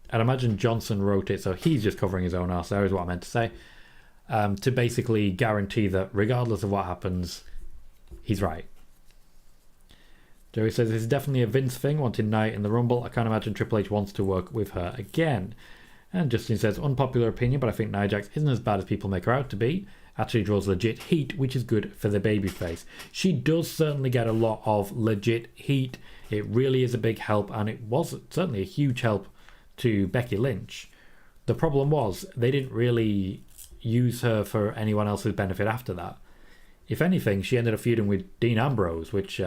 I'd imagine Johnson wrote it, so he's just covering his own arse there is what I meant to say. To basically guarantee that regardless of what happens, he's right. Joey says this is definitely a Vince thing, wanting Nia in the Rumble. I can't imagine Triple H wants to work with her again. And Justin says, unpopular opinion, but I think Nia Jax isn't as bad as people make her out to be. Actually draws legit heat, which is good for the babyface. She does certainly get a lot of legit heat. It really is a big help, and it was certainly a huge help to Becky Lynch. The problem was they didn't really use her for anyone else's benefit after that. If anything, she ended up feuding with Dean Ambrose, which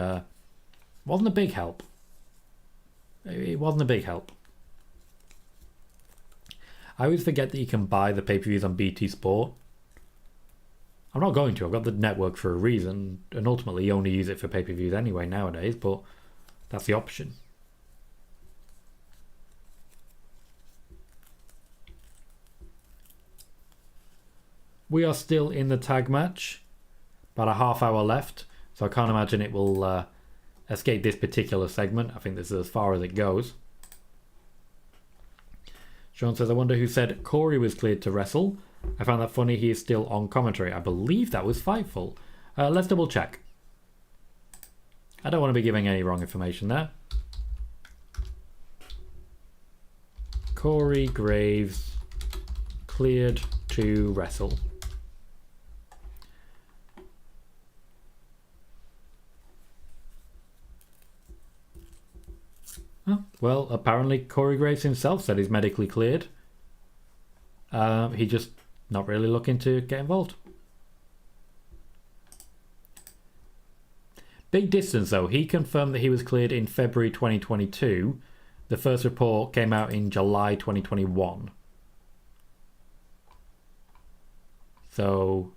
wasn't a big help. It wasn't a big help. I always forget that you can buy the pay-per-views on BT Sport. I'm not going to. I've got the network for a reason, and ultimately you only use it for pay-per-views anyway nowadays, but that's the option. We are still in the tag match. About a half hour left, so I can't imagine it will escape this particular segment. I think this is as far as it goes. Sean says, I wonder who said Corey was cleared to wrestle. I found that funny. He is still on commentary. I believe that was Fightful. Let's double check. I don't want to be giving any wrong information there. Corey Graves cleared to wrestle. Oh, well, apparently Corey Graves himself said he's medically cleared. He just not really looking to get involved. Big distance though. He confirmed that he was cleared in February 2022. The first report came out in July 2021. So,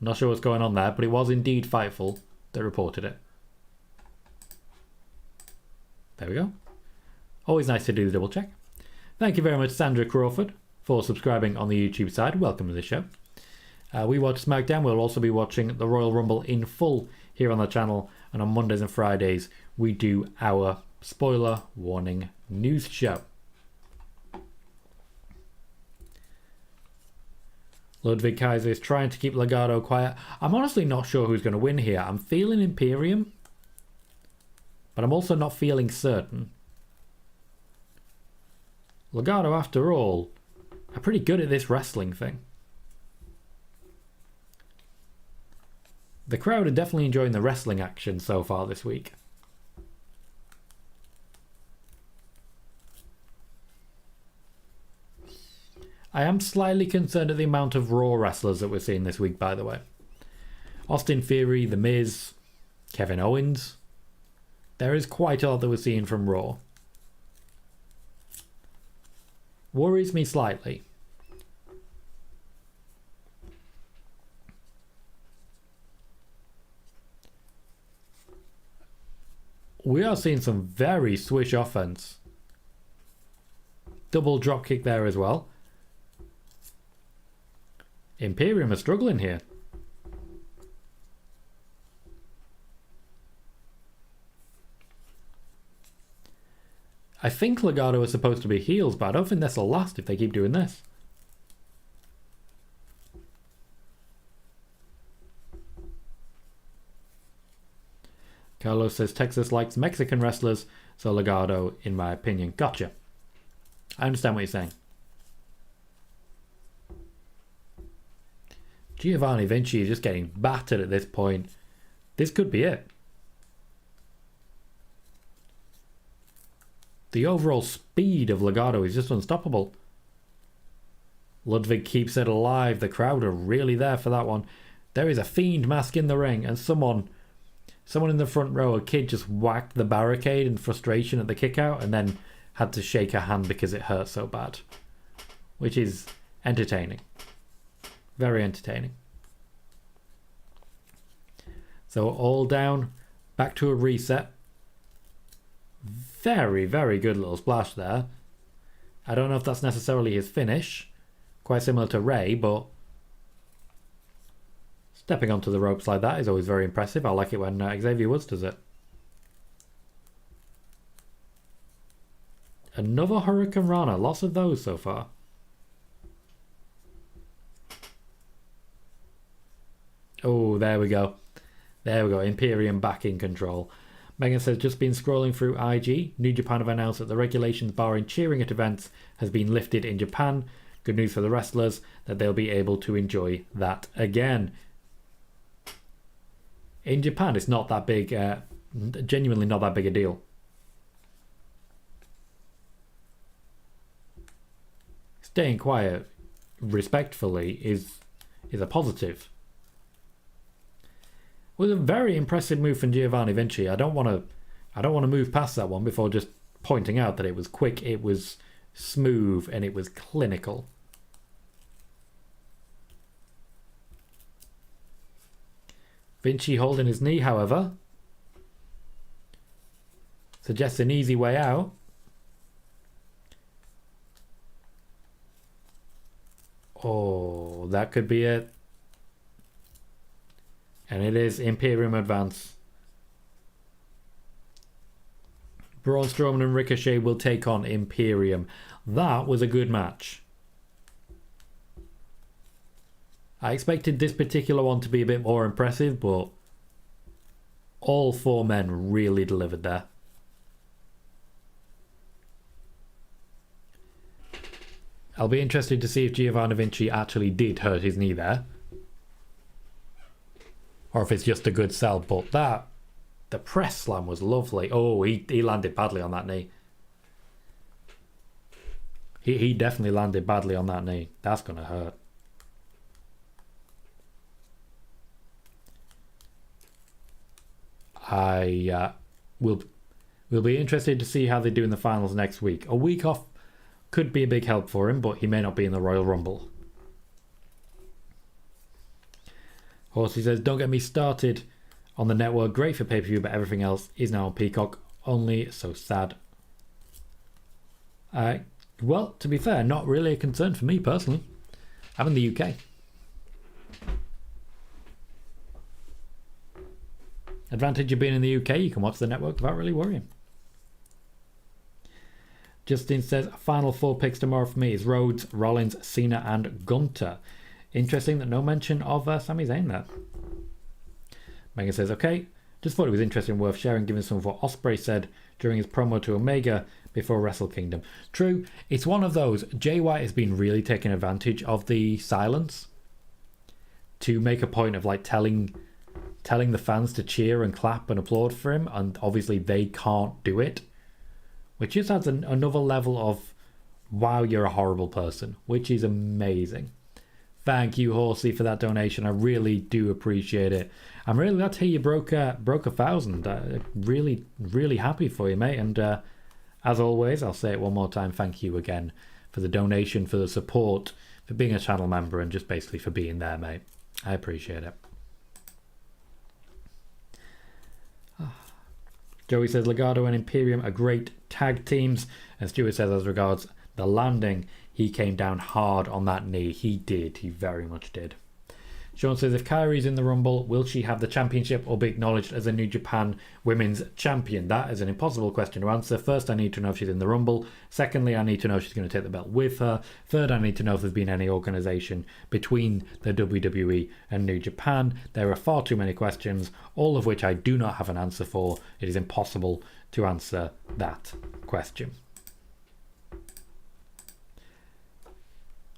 not sure what's going on there, but it was indeed Fightful that reported it. There we go. Always nice to do the double check. Thank you very much, Sandra Crawford, for subscribing on the YouTube side. Welcome to the show. We watch SmackDown. We'll also be watching the Royal Rumble in full here on the channel. And on Mondays and Fridays, we do our spoiler warning news show. Ludwig Kaiser is trying to keep Legato quiet. I'm honestly not sure who's going to win here. I'm feeling Imperium, but I'm also not feeling certain. Legato, after all, are pretty good at this wrestling thing. The crowd are definitely enjoying the wrestling action so far this week. I am slightly concerned at the amount of Raw wrestlers that we're seeing this week, by the way. Austin Theory, The Miz, Kevin Owens. There is quite a lot that we're seeing from Raw. Worries me slightly. We are seeing some very swish offense. Double drop kick there as well. Imperium are struggling here. I think Legato is supposed to be heels, but I don't think this will last if they keep doing this. Carlos says Texas likes Mexican wrestlers, so Legato, in my opinion. Gotcha. I understand what you're saying. Giovanni Vinci is just getting battered at this point. This could be it. The overall speed of Legato is just unstoppable. Ludwig keeps it alive. The crowd are really there for that one. There is a Fiend mask in the ring, and someone in the front row, a kid, just whacked the barricade in frustration at the kick out and then had to shake her hand because it hurt so bad. Which is entertaining. Very entertaining. So all down, back to a reset. Very, very good little splash there. I don't know if that's necessarily his finish. Quite similar to Ray, but stepping onto the ropes like that is always very impressive. I like it when Xavier Woods does it. Another Hurricane Rana. Lots of those so far. Oh, there we go. There we go. Imperium back in control. Megan says, just been scrolling through IG. New Japan have announced that the regulations barring cheering at events has been lifted in Japan. Good news for the wrestlers that they'll be able to enjoy that again. In Japan, it's not that big, genuinely not that big a deal. Staying quiet respectfully is a positive. It was a very impressive move from Giovanni Vinci. I don't want to move past that one before just pointing out that it was quick, it was smooth, and it was clinical. Vinci holding his knee, however, suggests an easy way out. Oh, that could be it. And it is Imperium advance. Braun Strowman and Ricochet will take on Imperium. That was a good match. I expected this particular one to be a bit more impressive, but all four men really delivered there. I'll be interested to see if Giovanni Vinci actually did hurt his knee there. Or if it's just a good sell, but the press slam was lovely. Oh, he landed badly on that knee. He definitely landed badly on that knee. That's going to hurt. We'll be interested to see how they do in the finals next week. A week off could be a big help for him, but he may not be in the Royal Rumble. Horsey says, don't get me started on the network. Great for pay-per-view, but everything else is now on Peacock. Only so sad. Well, to be fair, not really a concern for me personally. I'm in the UK. Advantage of being in the UK, you can watch the network without really worrying. Justin says, final four picks tomorrow for me is Rhodes, Rollins, Cena and Gunter. Interesting that no mention of Sami Zayn there. Megan says, okay, just thought it was interesting and worth sharing given some of what Ospreay said during his promo to Omega before Wrestle Kingdom. True, it's one of those. Jay White has been really taking advantage of the silence to make a point of like telling the fans to cheer and clap and applaud for him, and obviously they can't do it, which just adds another level of wow, you're a horrible person, which is amazing. Thank you, Horsey, for that donation. I really do appreciate it. I'm really glad to hear you broke 1,000. Really, really happy for you, mate. And as always, I'll say it one more time. Thank you again for the donation, for the support, for being a channel member, and just basically for being there, mate. I appreciate it. Joey says, Legato and Imperium are great tag teams. And Stuart says, as regards the landing, he came down hard on that knee. He did. He very much did. Sean says, if Kairi's in the Rumble, will she have the championship or be acknowledged as a New Japan Women's Champion? That is an impossible question to answer. First, I need to know if she's in the Rumble. Secondly, I need to know if she's going to take the belt with her. Third, I need to know if there's been any organisation between the WWE and New Japan. There are far too many questions, all of which I do not have an answer for. It is impossible to answer that question.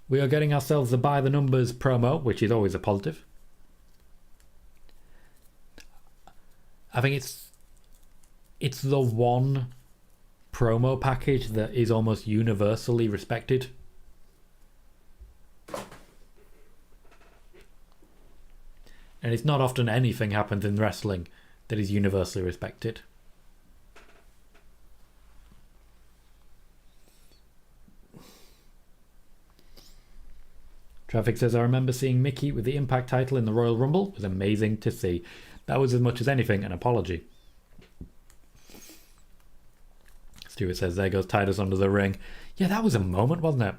We are getting ourselves the By the Numbers promo, which is always a positive. I think it's the one promo package that is almost universally respected. And it's not often anything happens in wrestling that is universally respected. Traffic says, I remember seeing Mickey with the Impact title in the Royal Rumble. It was amazing to see. That was as much as anything an apology. Stuart says, there goes Titus under the ring. Yeah, that was a moment, wasn't it?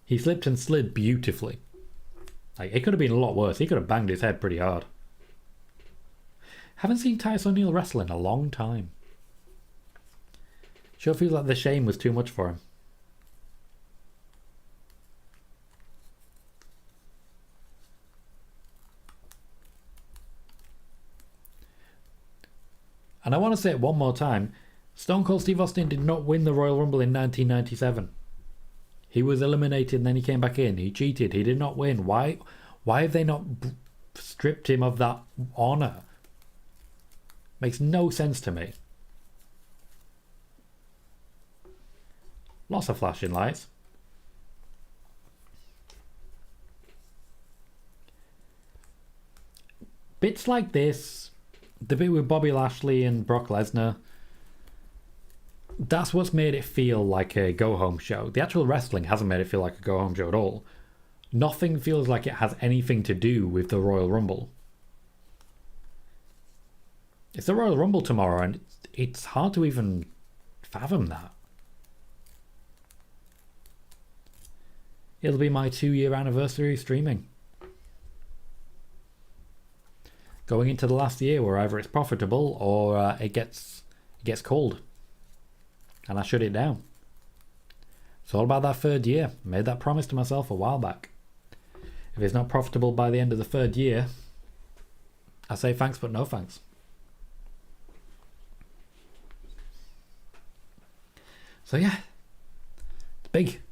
He slipped and slid beautifully. Like, it could have been a lot worse. He could have banged his head pretty hard. Haven't seen Titus O'Neil wrestle in a long time. Sure feels like the shame was too much for him. And I want to say it one more time. Stone Cold Steve Austin did not win the Royal Rumble in 1997. He was eliminated and then he came back in. He cheated. He did not win. Why have they not stripped him of that honor? Makes no sense to me. Lots of flashing lights. Bits like this, the bit with Bobby Lashley and Brock Lesnar, that's what's made it feel like a go-home show. The actual wrestling hasn't made it feel like a go-home show at all. Nothing feels like it has anything to do with the Royal Rumble. It's the Royal Rumble tomorrow, and it's hard to even fathom that. It'll be my 2-year anniversary streaming. Going into the last year where either it's profitable or it gets cold. And I shut it down. It's all about that third year. I made that promise to myself a while back. If it's not profitable by the end of the third year, I say thanks but no thanks. So yeah, it's big.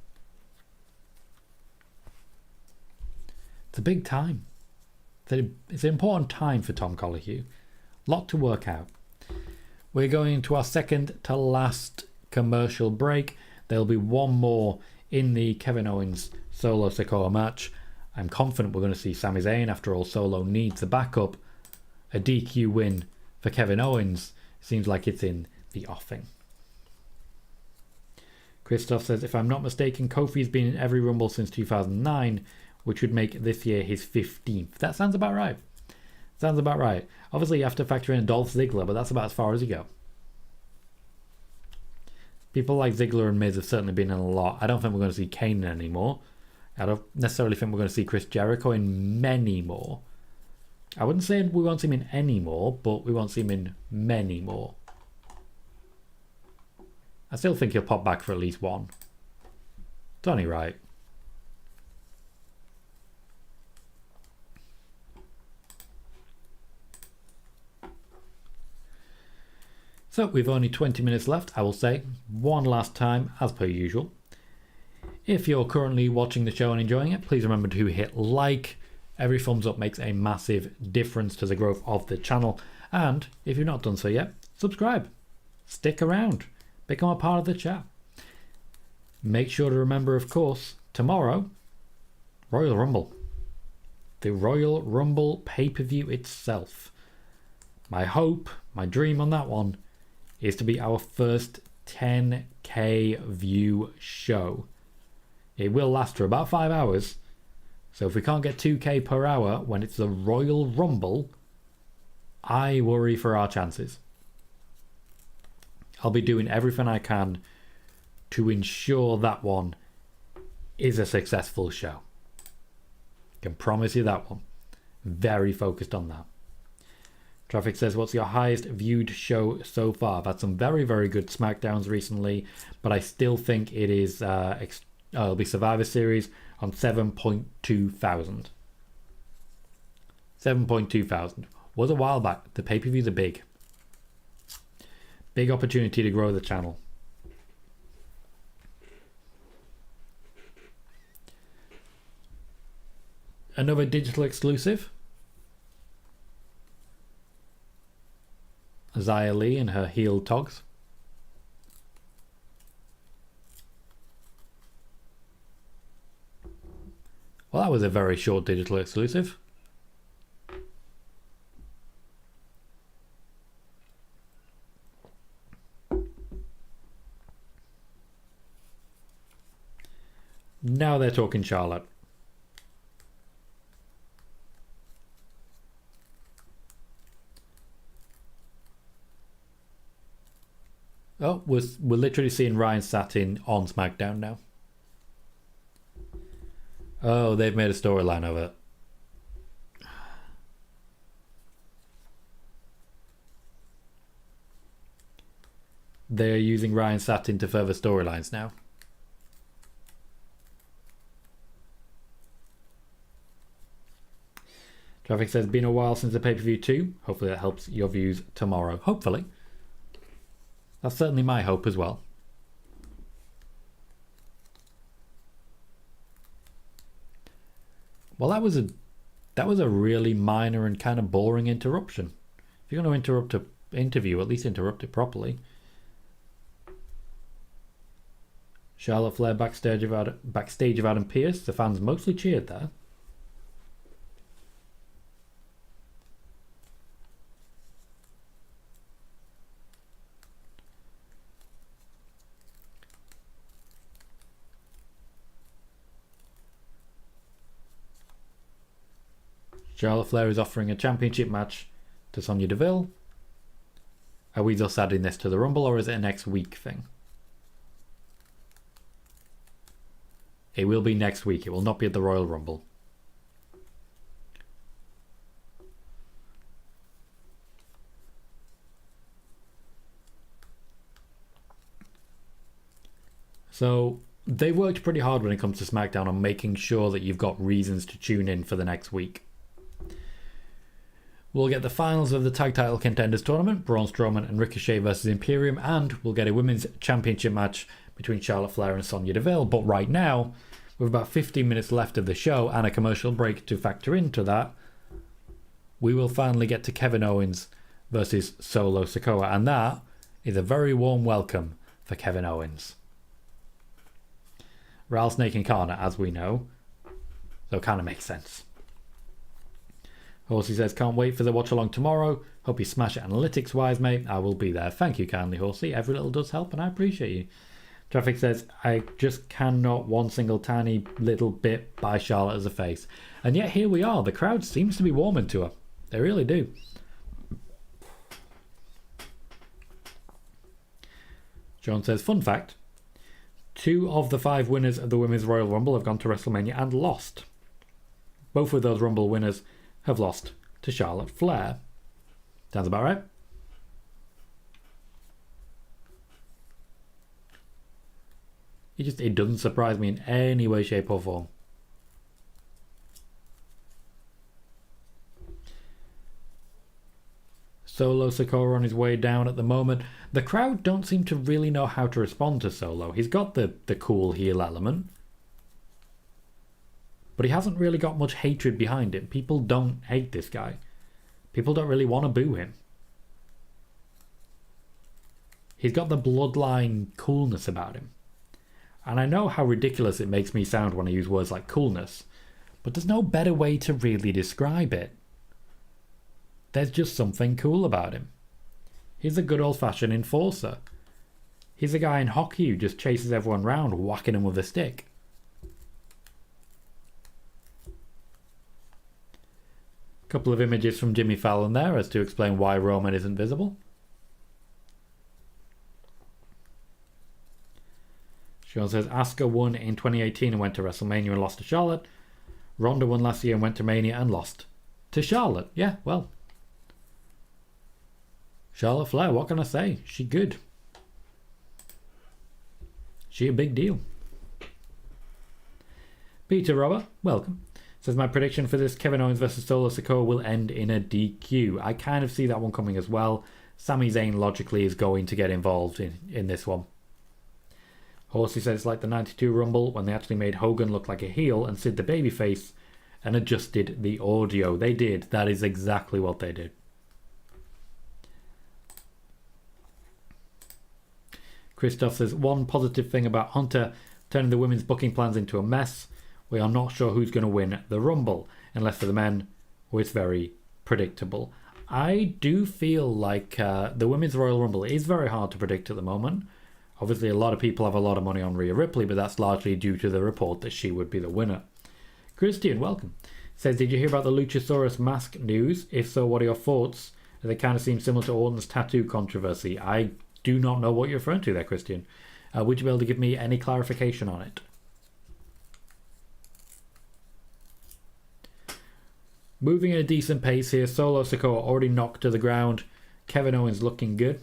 It's a big time. It's an important time for Tom Colohue. Lot to work out. We're going into our second to last commercial break. There'll be one more in the Kevin Owens Solo Sikoa match. I'm confident we're going to see Sami Zayn. After all, Solo needs a backup. A DQ win for Kevin Owens seems like it's in the offing. Christoph says, if I'm not mistaken, Kofi's been in every Rumble since 2009, which would make this year his 15th. That sounds about right. Sounds about right. Obviously, you have to factor in Dolph Ziggler, but that's about as far as you go. People like Ziggler and Miz have certainly been in a lot. I don't think we're going to see Kane anymore. I don't necessarily think we're going to see Chris Jericho in many more. I wouldn't say we won't see him in any more, but we won't see him in many more. I still think he'll pop back for at least one. It's only right. So we've only 20 minutes left. I will say one last time, as per usual. If you're currently watching the show and enjoying it, please remember to hit like. Every thumbs up makes a massive difference to the growth of the channel. And if you've not done so yet, subscribe. Stick around. Become a part of the chat. Make sure to remember, of course, tomorrow, Royal Rumble. The Royal Rumble pay-per-view itself. My hope, my dream on that one, is to be our first 10k view show. It will last for about 5 hours. So if we can't get 2k per hour when it's the Royal Rumble, I worry for our chances. I'll be doing everything I can to ensure that one is a successful show. Can promise you that one. Very focused on that. Traffic says, what's your highest viewed show so far? I've had some very, very good SmackDowns recently, but I still think it is it'll be Survivor Series on 7.2 thousand. 7.2 thousand. Was a while back. The pay-per-views are big. Big opportunity to grow the channel. Another digital exclusive. Xia Li in her heel togs. Well, that was a very short digital exclusive. Now they're talking Charlotte. Oh, we're literally seeing Ryan Satin on SmackDown now. Oh, they've made a storyline of it. They're using Ryan Satin to further storylines now. Traffic says, been a while since the pay-per-view too. Hopefully that helps your views tomorrow. Hopefully. That's certainly my hope as well. Well, that was a really minor and kind of boring interruption. If you're going to interrupt an interview, at least interrupt it properly. Charlotte Flair backstage of Adam Pearce. The fans mostly cheered there. Charlotte Flair is offering a championship match to Sonya Deville. Are we just adding this to the Rumble, or is it a next week thing? It will be next week. It will not be at the Royal Rumble. So they worked pretty hard when it comes to SmackDown on making sure that you've got reasons to tune in for the next week. We'll get the finals of the Tag Title Contenders Tournament, Braun Strowman and Ricochet versus Imperium, and we'll get a Women's Championship match between Charlotte Flair and Sonya Deville. But right now, with about 15 minutes left of the show and a commercial break to factor into that, we will finally get to Kevin Owens versus Solo Sikoa, and that is a very warm welcome for Kevin Owens. Rattlesnake Incarnate, as we know, so it kind of makes sense. Horsey says, can't wait for the watch along tomorrow. Hope you smash it analytics wise, mate. I will be there. Thank you kindly, Horsey. Every little does help and I appreciate you. Traffic says, I just cannot one single tiny little bit buy Charlotte as a face. And yet here we are. The crowd seems to be warming to her. They really do. John says, fun fact. 2 of the 5 winners of the Women's Royal Rumble have gone to WrestleMania and lost. Both of those Rumble winners have lost to Charlotte Flair. Sounds about right. It doesn't surprise me in any way, shape or form. Solo Sikoa on his way down at the moment. The crowd don't seem to really know how to respond to Solo. He's got the cool heel element, but he hasn't really got much hatred behind him. People don't hate this guy. People don't really want to boo him. He's got the bloodline coolness about him. And I know how ridiculous it makes me sound when I use words like coolness, but there's no better way to really describe it. There's just something cool about him. He's a good old-fashioned enforcer. He's a guy in hockey who just chases everyone round, whacking them with a stick. Couple of images from Jimmy Fallon there as to explain why Roman isn't visible. Sean says, Asuka won in 2018 and went to WrestleMania and lost to Charlotte. Ronda won last year and went to Mania and lost to Charlotte. Yeah, well. Charlotte Flair, what can I say? She good. She a big deal. Peter Robert, welcome. Says, my prediction for this Kevin Owens versus Solo Sikoa will end in a DQ. I kind of see that one coming as well. Sami Zayn logically is going to get involved in this one. Horsey says it's like the 92 Rumble when they actually made Hogan look like a heel and Sid the babyface and adjusted the audio. They did. That is exactly what they did. Christoph says, one positive thing about Hunter turning the women's booking plans into a mess. We are not sure who's going to win the Rumble, unless for the men, where it's very predictable. I do feel like the Women's Royal Rumble is very hard to predict at the moment. Obviously, a lot of people have a lot of money on Rhea Ripley, but that's largely due to the report that she would be the winner. Christian, welcome. Says, did you hear about the Luchasaurus mask news? If so, what are your thoughts? They kind of seem similar to Orton's tattoo controversy. I do not know what you're referring to there, Christian. Would you be able to give me any clarification on it? Moving at a decent pace here. Solo Sikoa already knocked to the ground. Kevin Owens looking good.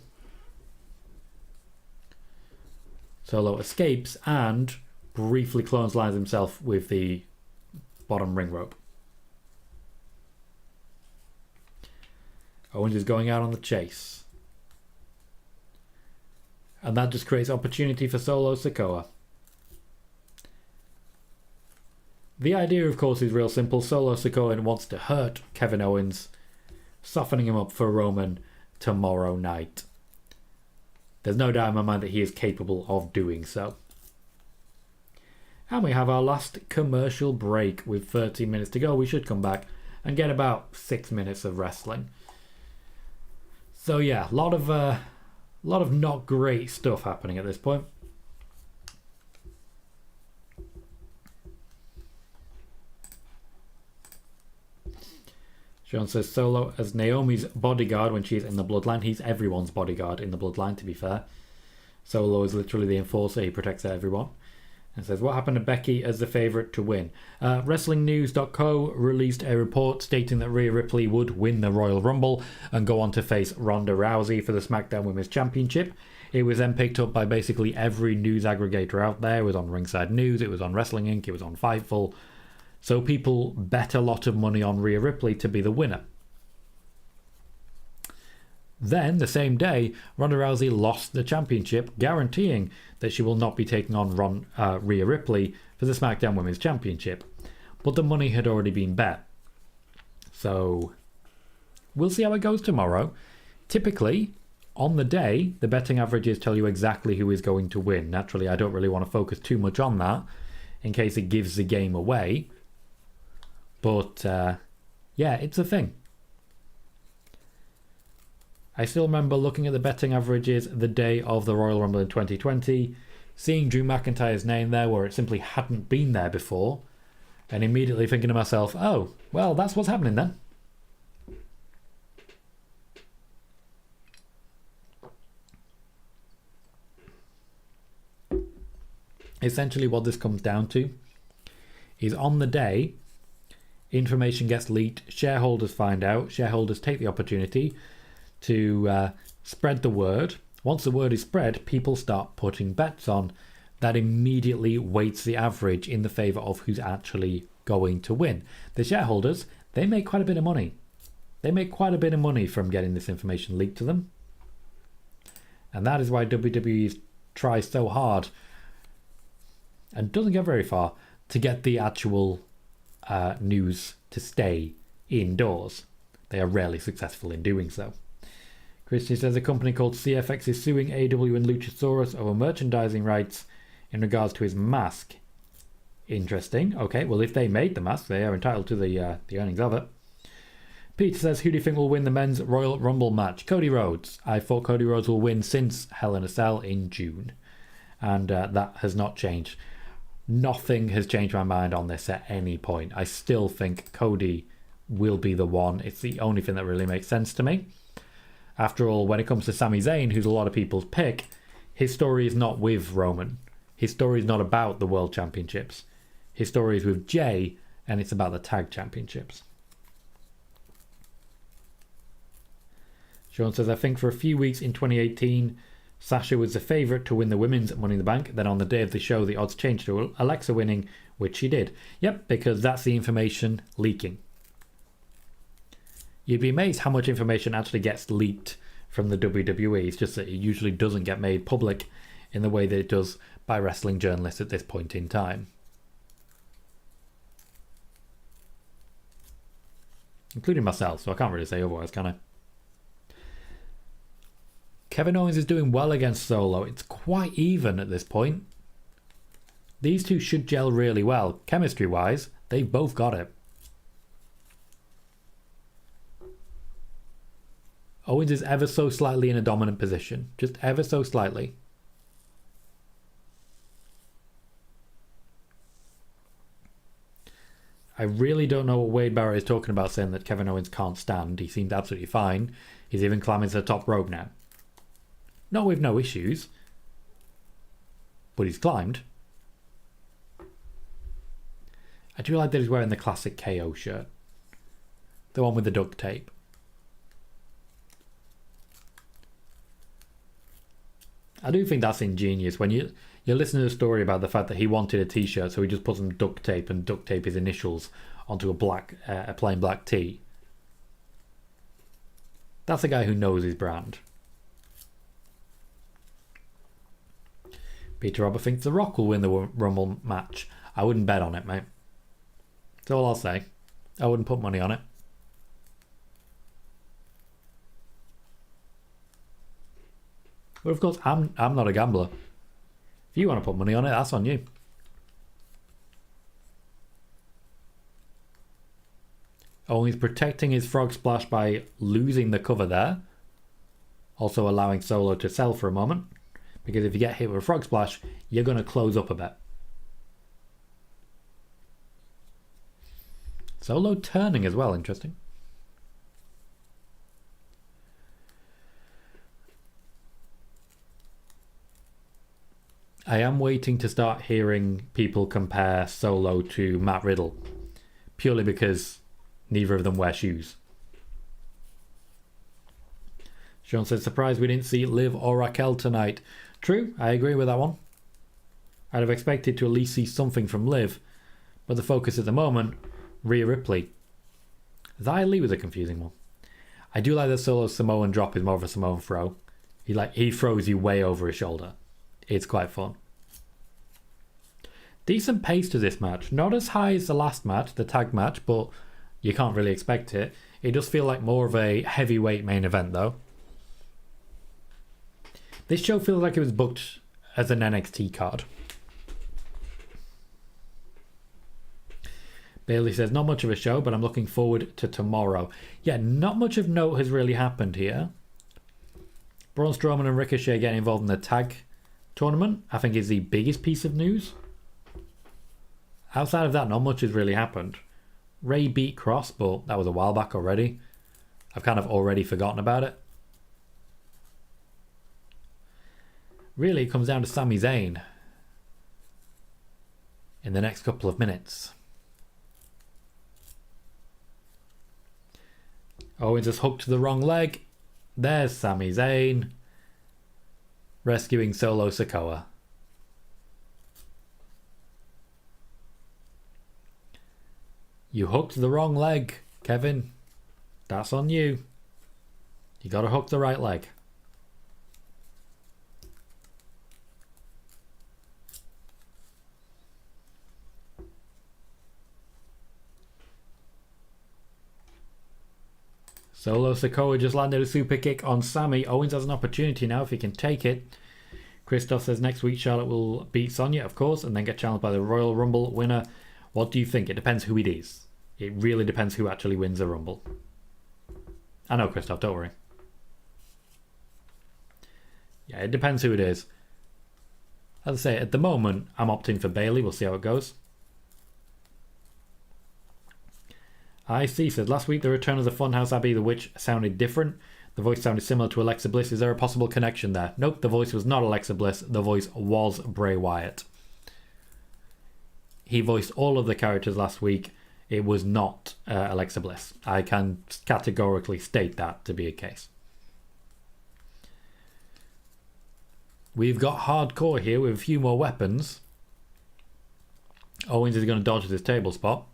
Solo escapes and briefly clotheslines himself with the bottom ring rope. Owens is going out on the chase. And that just creates opportunity for Solo Sikoa. The idea, of course, is real simple. Solo Sikoa wants to hurt Kevin Owens, softening him up for Roman tomorrow night. There's no doubt in my mind that he is capable of doing so. And we have our last commercial break with 13 minutes to go. We should come back and get about 6 minutes of wrestling. So yeah, a lot of not great stuff happening at this point. Sean says Solo as Naomi's bodyguard when she's in the bloodline. He's everyone's bodyguard in the bloodline, to be fair. Solo is literally the enforcer. He protects everyone. And says, what happened to Becky as the favourite to win? WrestlingNews.co released a report stating that Rhea Ripley would win the Royal Rumble and go on to face Ronda Rousey for the SmackDown Women's Championship. It was then picked up by basically every news aggregator out there. It was on Ringside News, it was on Wrestling Inc., it was on Fightful. So people bet a lot of money on Rhea Ripley to be the winner. Then, the same day, Ronda Rousey lost the championship, guaranteeing that she will not be taking on Rhea Ripley for the SmackDown Women's Championship. But the money had already been bet. So, we'll see how it goes tomorrow. Typically, on the day, the betting averages tell you exactly who is going to win. Naturally, I don't really want to focus too much on that, in case it gives the game away. But, yeah, it's a thing. I still remember looking at the betting averages the day of the Royal Rumble in 2020, seeing Drew McIntyre's name there where it simply hadn't been there before, and immediately thinking to myself, oh, well, that's what's happening then. Essentially what this comes down to is on the day, information gets leaked, shareholders find out, shareholders take the opportunity to spread the word. Once the word is spread, people start putting bets on. That immediately weights the average in the favour of who's actually going to win. The shareholders, they make quite a bit of money. They make quite a bit of money from getting this information leaked to them. And that is why WWE tries so hard and doesn't get very far to get the actual news to stay indoors. They are rarely successful in doing so. Christian says a company called CFX is suing AEW and Luchasaurus over merchandising rights in regards to his mask. Interesting. Okay, well, if they made the mask, they are entitled to the earnings of it. Peter says, who do you think will win the men's Royal Rumble match? Cody Rhodes. I thought Cody Rhodes will win since Hell in a Cell in June. And that has not changed. Nothing has changed my mind on this at any point. I still think Cody will be the one. It's the only thing that really makes sense to me. After all, when it comes to Sami Zayn, who's a lot of people's pick, his story is not with Roman. His story is not about the World Championships. His story is with Jay, and it's about the Tag Championships. Sean says, I think for a few weeks in 2018, Sasha was the favourite to win the women's Money in the Bank. Then on the day of the show, the odds changed to Alexa winning, which she did. Yep, because that's the information leaking. You'd be amazed how much information actually gets leaked from the WWE. It's just that it usually doesn't get made public in the way that it does by wrestling journalists at this point in time. Including myself, so I can't really say otherwise, can I? Kevin Owens is doing well against Solo. It's quite even at this point. These two should gel really well. Chemistry-wise, they've both got it. Owens is ever so slightly in a dominant position. Just ever so slightly. I really don't know what Wade Barrett is talking about saying that Kevin Owens can't stand. He seemed absolutely fine. He's even climbing to the top rope now. Not with no issues. But he's climbed. I do like that he's wearing the classic KO shirt. The one with the duct tape. I do think that's ingenious when you listen to the story about the fact that he wanted a t-shirt, so he just put some duct tape and duct tape his initials onto a plain black tee. That's a guy who knows his brand. Peter Robert thinks The Rock will win the Rumble match. I wouldn't bet on it, mate. That's all I'll say. I wouldn't put money on it. But of course, I'm not a gambler. If you want to put money on it, that's on you. Oh, he's protecting his frog splash by losing the cover there. Also allowing Solo to sell for a moment. Because if you get hit with a frog splash, you're going to close up a bit. Solo turning as well, interesting. I am waiting to start hearing people compare Solo to Matt Riddle. Purely because neither of them wear shoes. Sean says, surprised we didn't see Liv or Raquel tonight. True, I agree with that one. I'd have expected to at least see something from Liv. But the focus at the moment, Rhea Ripley. Xia Li was a confusing one. I do like that Solo's Samoan drop is more of a Samoan throw. He throws you way over his shoulder. It's quite fun. Decent pace to this match. Not as high as the last match, the tag match, but you can't really expect it. It does feel like more of a heavyweight main event, though. This show feels like it was booked as an NXT card. Bailey says, not much of a show, but I'm looking forward to tomorrow. Yeah, not much of note has really happened here. Braun Strowman and Ricochet getting involved in the tag tournament, I think, is the biggest piece of news. Outside of that, not much has really happened. Ray beat Cross, but that was a while back already. I've kind of already forgotten about it. Really, it comes down to Sami Zayn in the next couple of minutes. Owens has hooked the wrong leg. There's Sami Zayn rescuing Solo Sikoa. You hooked the wrong leg, Kevin. That's on you. You gotta hook the right leg. Solo Sikoa just landed a super kick on Sami. Owens has an opportunity now if he can take it. Christoph says next week Charlotte will beat Sonya, of course, and then get challenged by the Royal Rumble winner. What do you think? It depends who it is. It really depends who actually wins the Rumble. I know, Christoph, don't worry. Yeah, it depends who it is. As I say, at the moment, I'm opting for Bayley. We'll see how it goes. I see, says, last week the return of the Funhouse Abbey the Witch sounded different. The voice sounded similar to Alexa Bliss. Is there a possible connection there? Nope, the voice was not Alexa Bliss. The voice was Bray Wyatt. He voiced all of the characters last week. It was not Alexa Bliss. I can categorically state that to be a case. We've got Hardcore here with a few more weapons. Owens is going to dodge this table spot.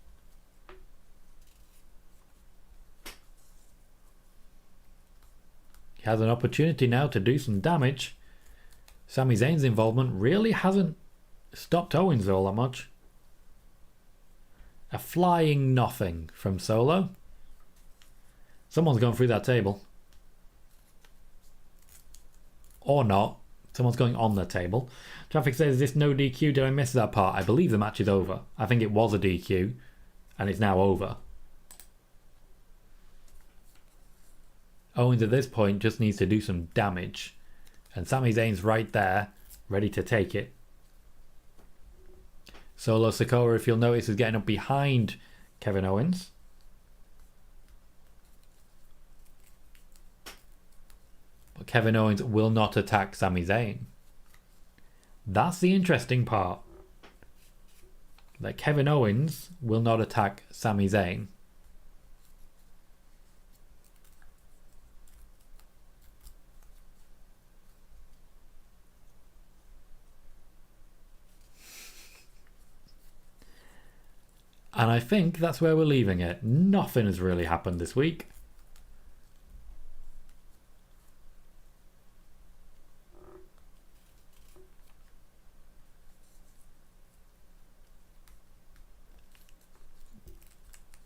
He has an opportunity now to do some damage. Sami Zayn's involvement really hasn't stopped Owens all that much. A flying nothing from Solo. Someone's gone through that table. Or not. Someone's going on the table. Traffic says, is this no DQ? Did I miss that part? I believe the match is over. I think it was a DQ, and it's now over. Owens at this point just needs to do some damage. And Sami Zayn's right there, ready to take it. Solo Sikoa, if you'll notice, is getting up behind Kevin Owens. But Kevin Owens will not attack Sami Zayn. That's the interesting part. That Kevin Owens will not attack Sami Zayn. And I think that's where we're leaving it. Nothing has really happened this week.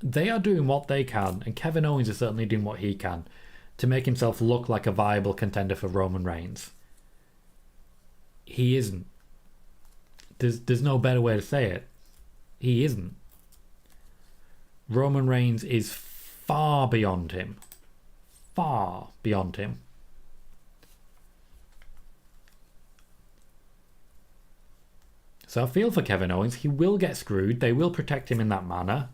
They are doing what they can, and Kevin Owens is certainly doing what he can to make himself look like a viable contender for Roman Reigns. He isn't. There's no better way to say it. He isn't. Roman Reigns is far beyond him. Far beyond him. So I feel for Kevin Owens. He will get screwed. They will protect him in that manner.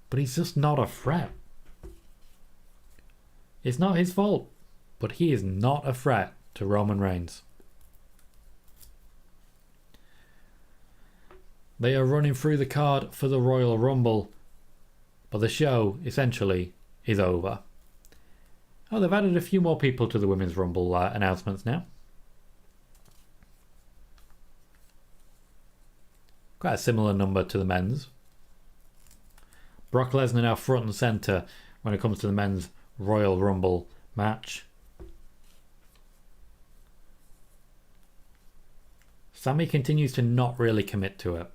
But he's just not a threat. It's not his fault. But he is not a threat to Roman Reigns. They are running through the card for the Royal Rumble. But the show, essentially, is over. Oh, they've added a few more people to the Women's Rumble announcements now. Quite a similar number to the men's. Brock Lesnar now front and centre when it comes to the men's Royal Rumble match. Sami continues to not really commit to it.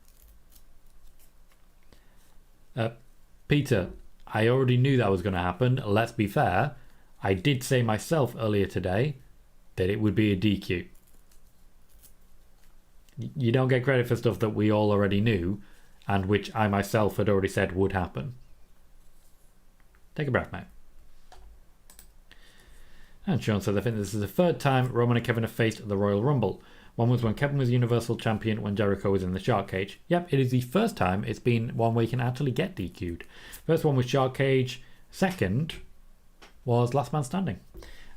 Peter, I already knew that was going to happen. Let's be fair. I did say myself earlier today that it would be a DQ. You don't get credit for stuff that we all already knew and which I myself had already said would happen. Take a breath, mate. And Sean says, I think this is the third time Roman and Kevin have faced the Royal Rumble. One was when Kevin was Universal Champion when Jericho was in the Shark Cage. Yep, it is the first time it's been one where you can actually get DQ'd. First one was Shark Cage. Second was Last Man Standing.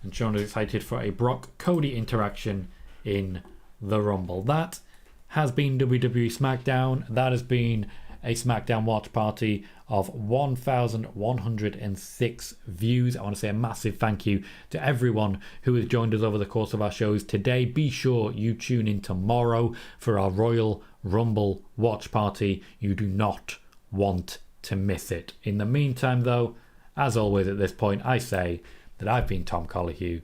And Sean is excited for a Brock-Cody interaction in the Rumble. That has been WWE SmackDown. That has been a SmackDown watch party of 1,106 views. I want to say a massive thank you to everyone who has joined us over the course of our shows today. Be sure you tune in tomorrow for our Royal Rumble watch party. You do not want to miss it. In the meantime, though, as always at this point, I say that I've been Tom Colohue,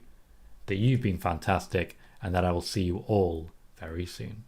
that you've been fantastic, and that I will see you all very soon.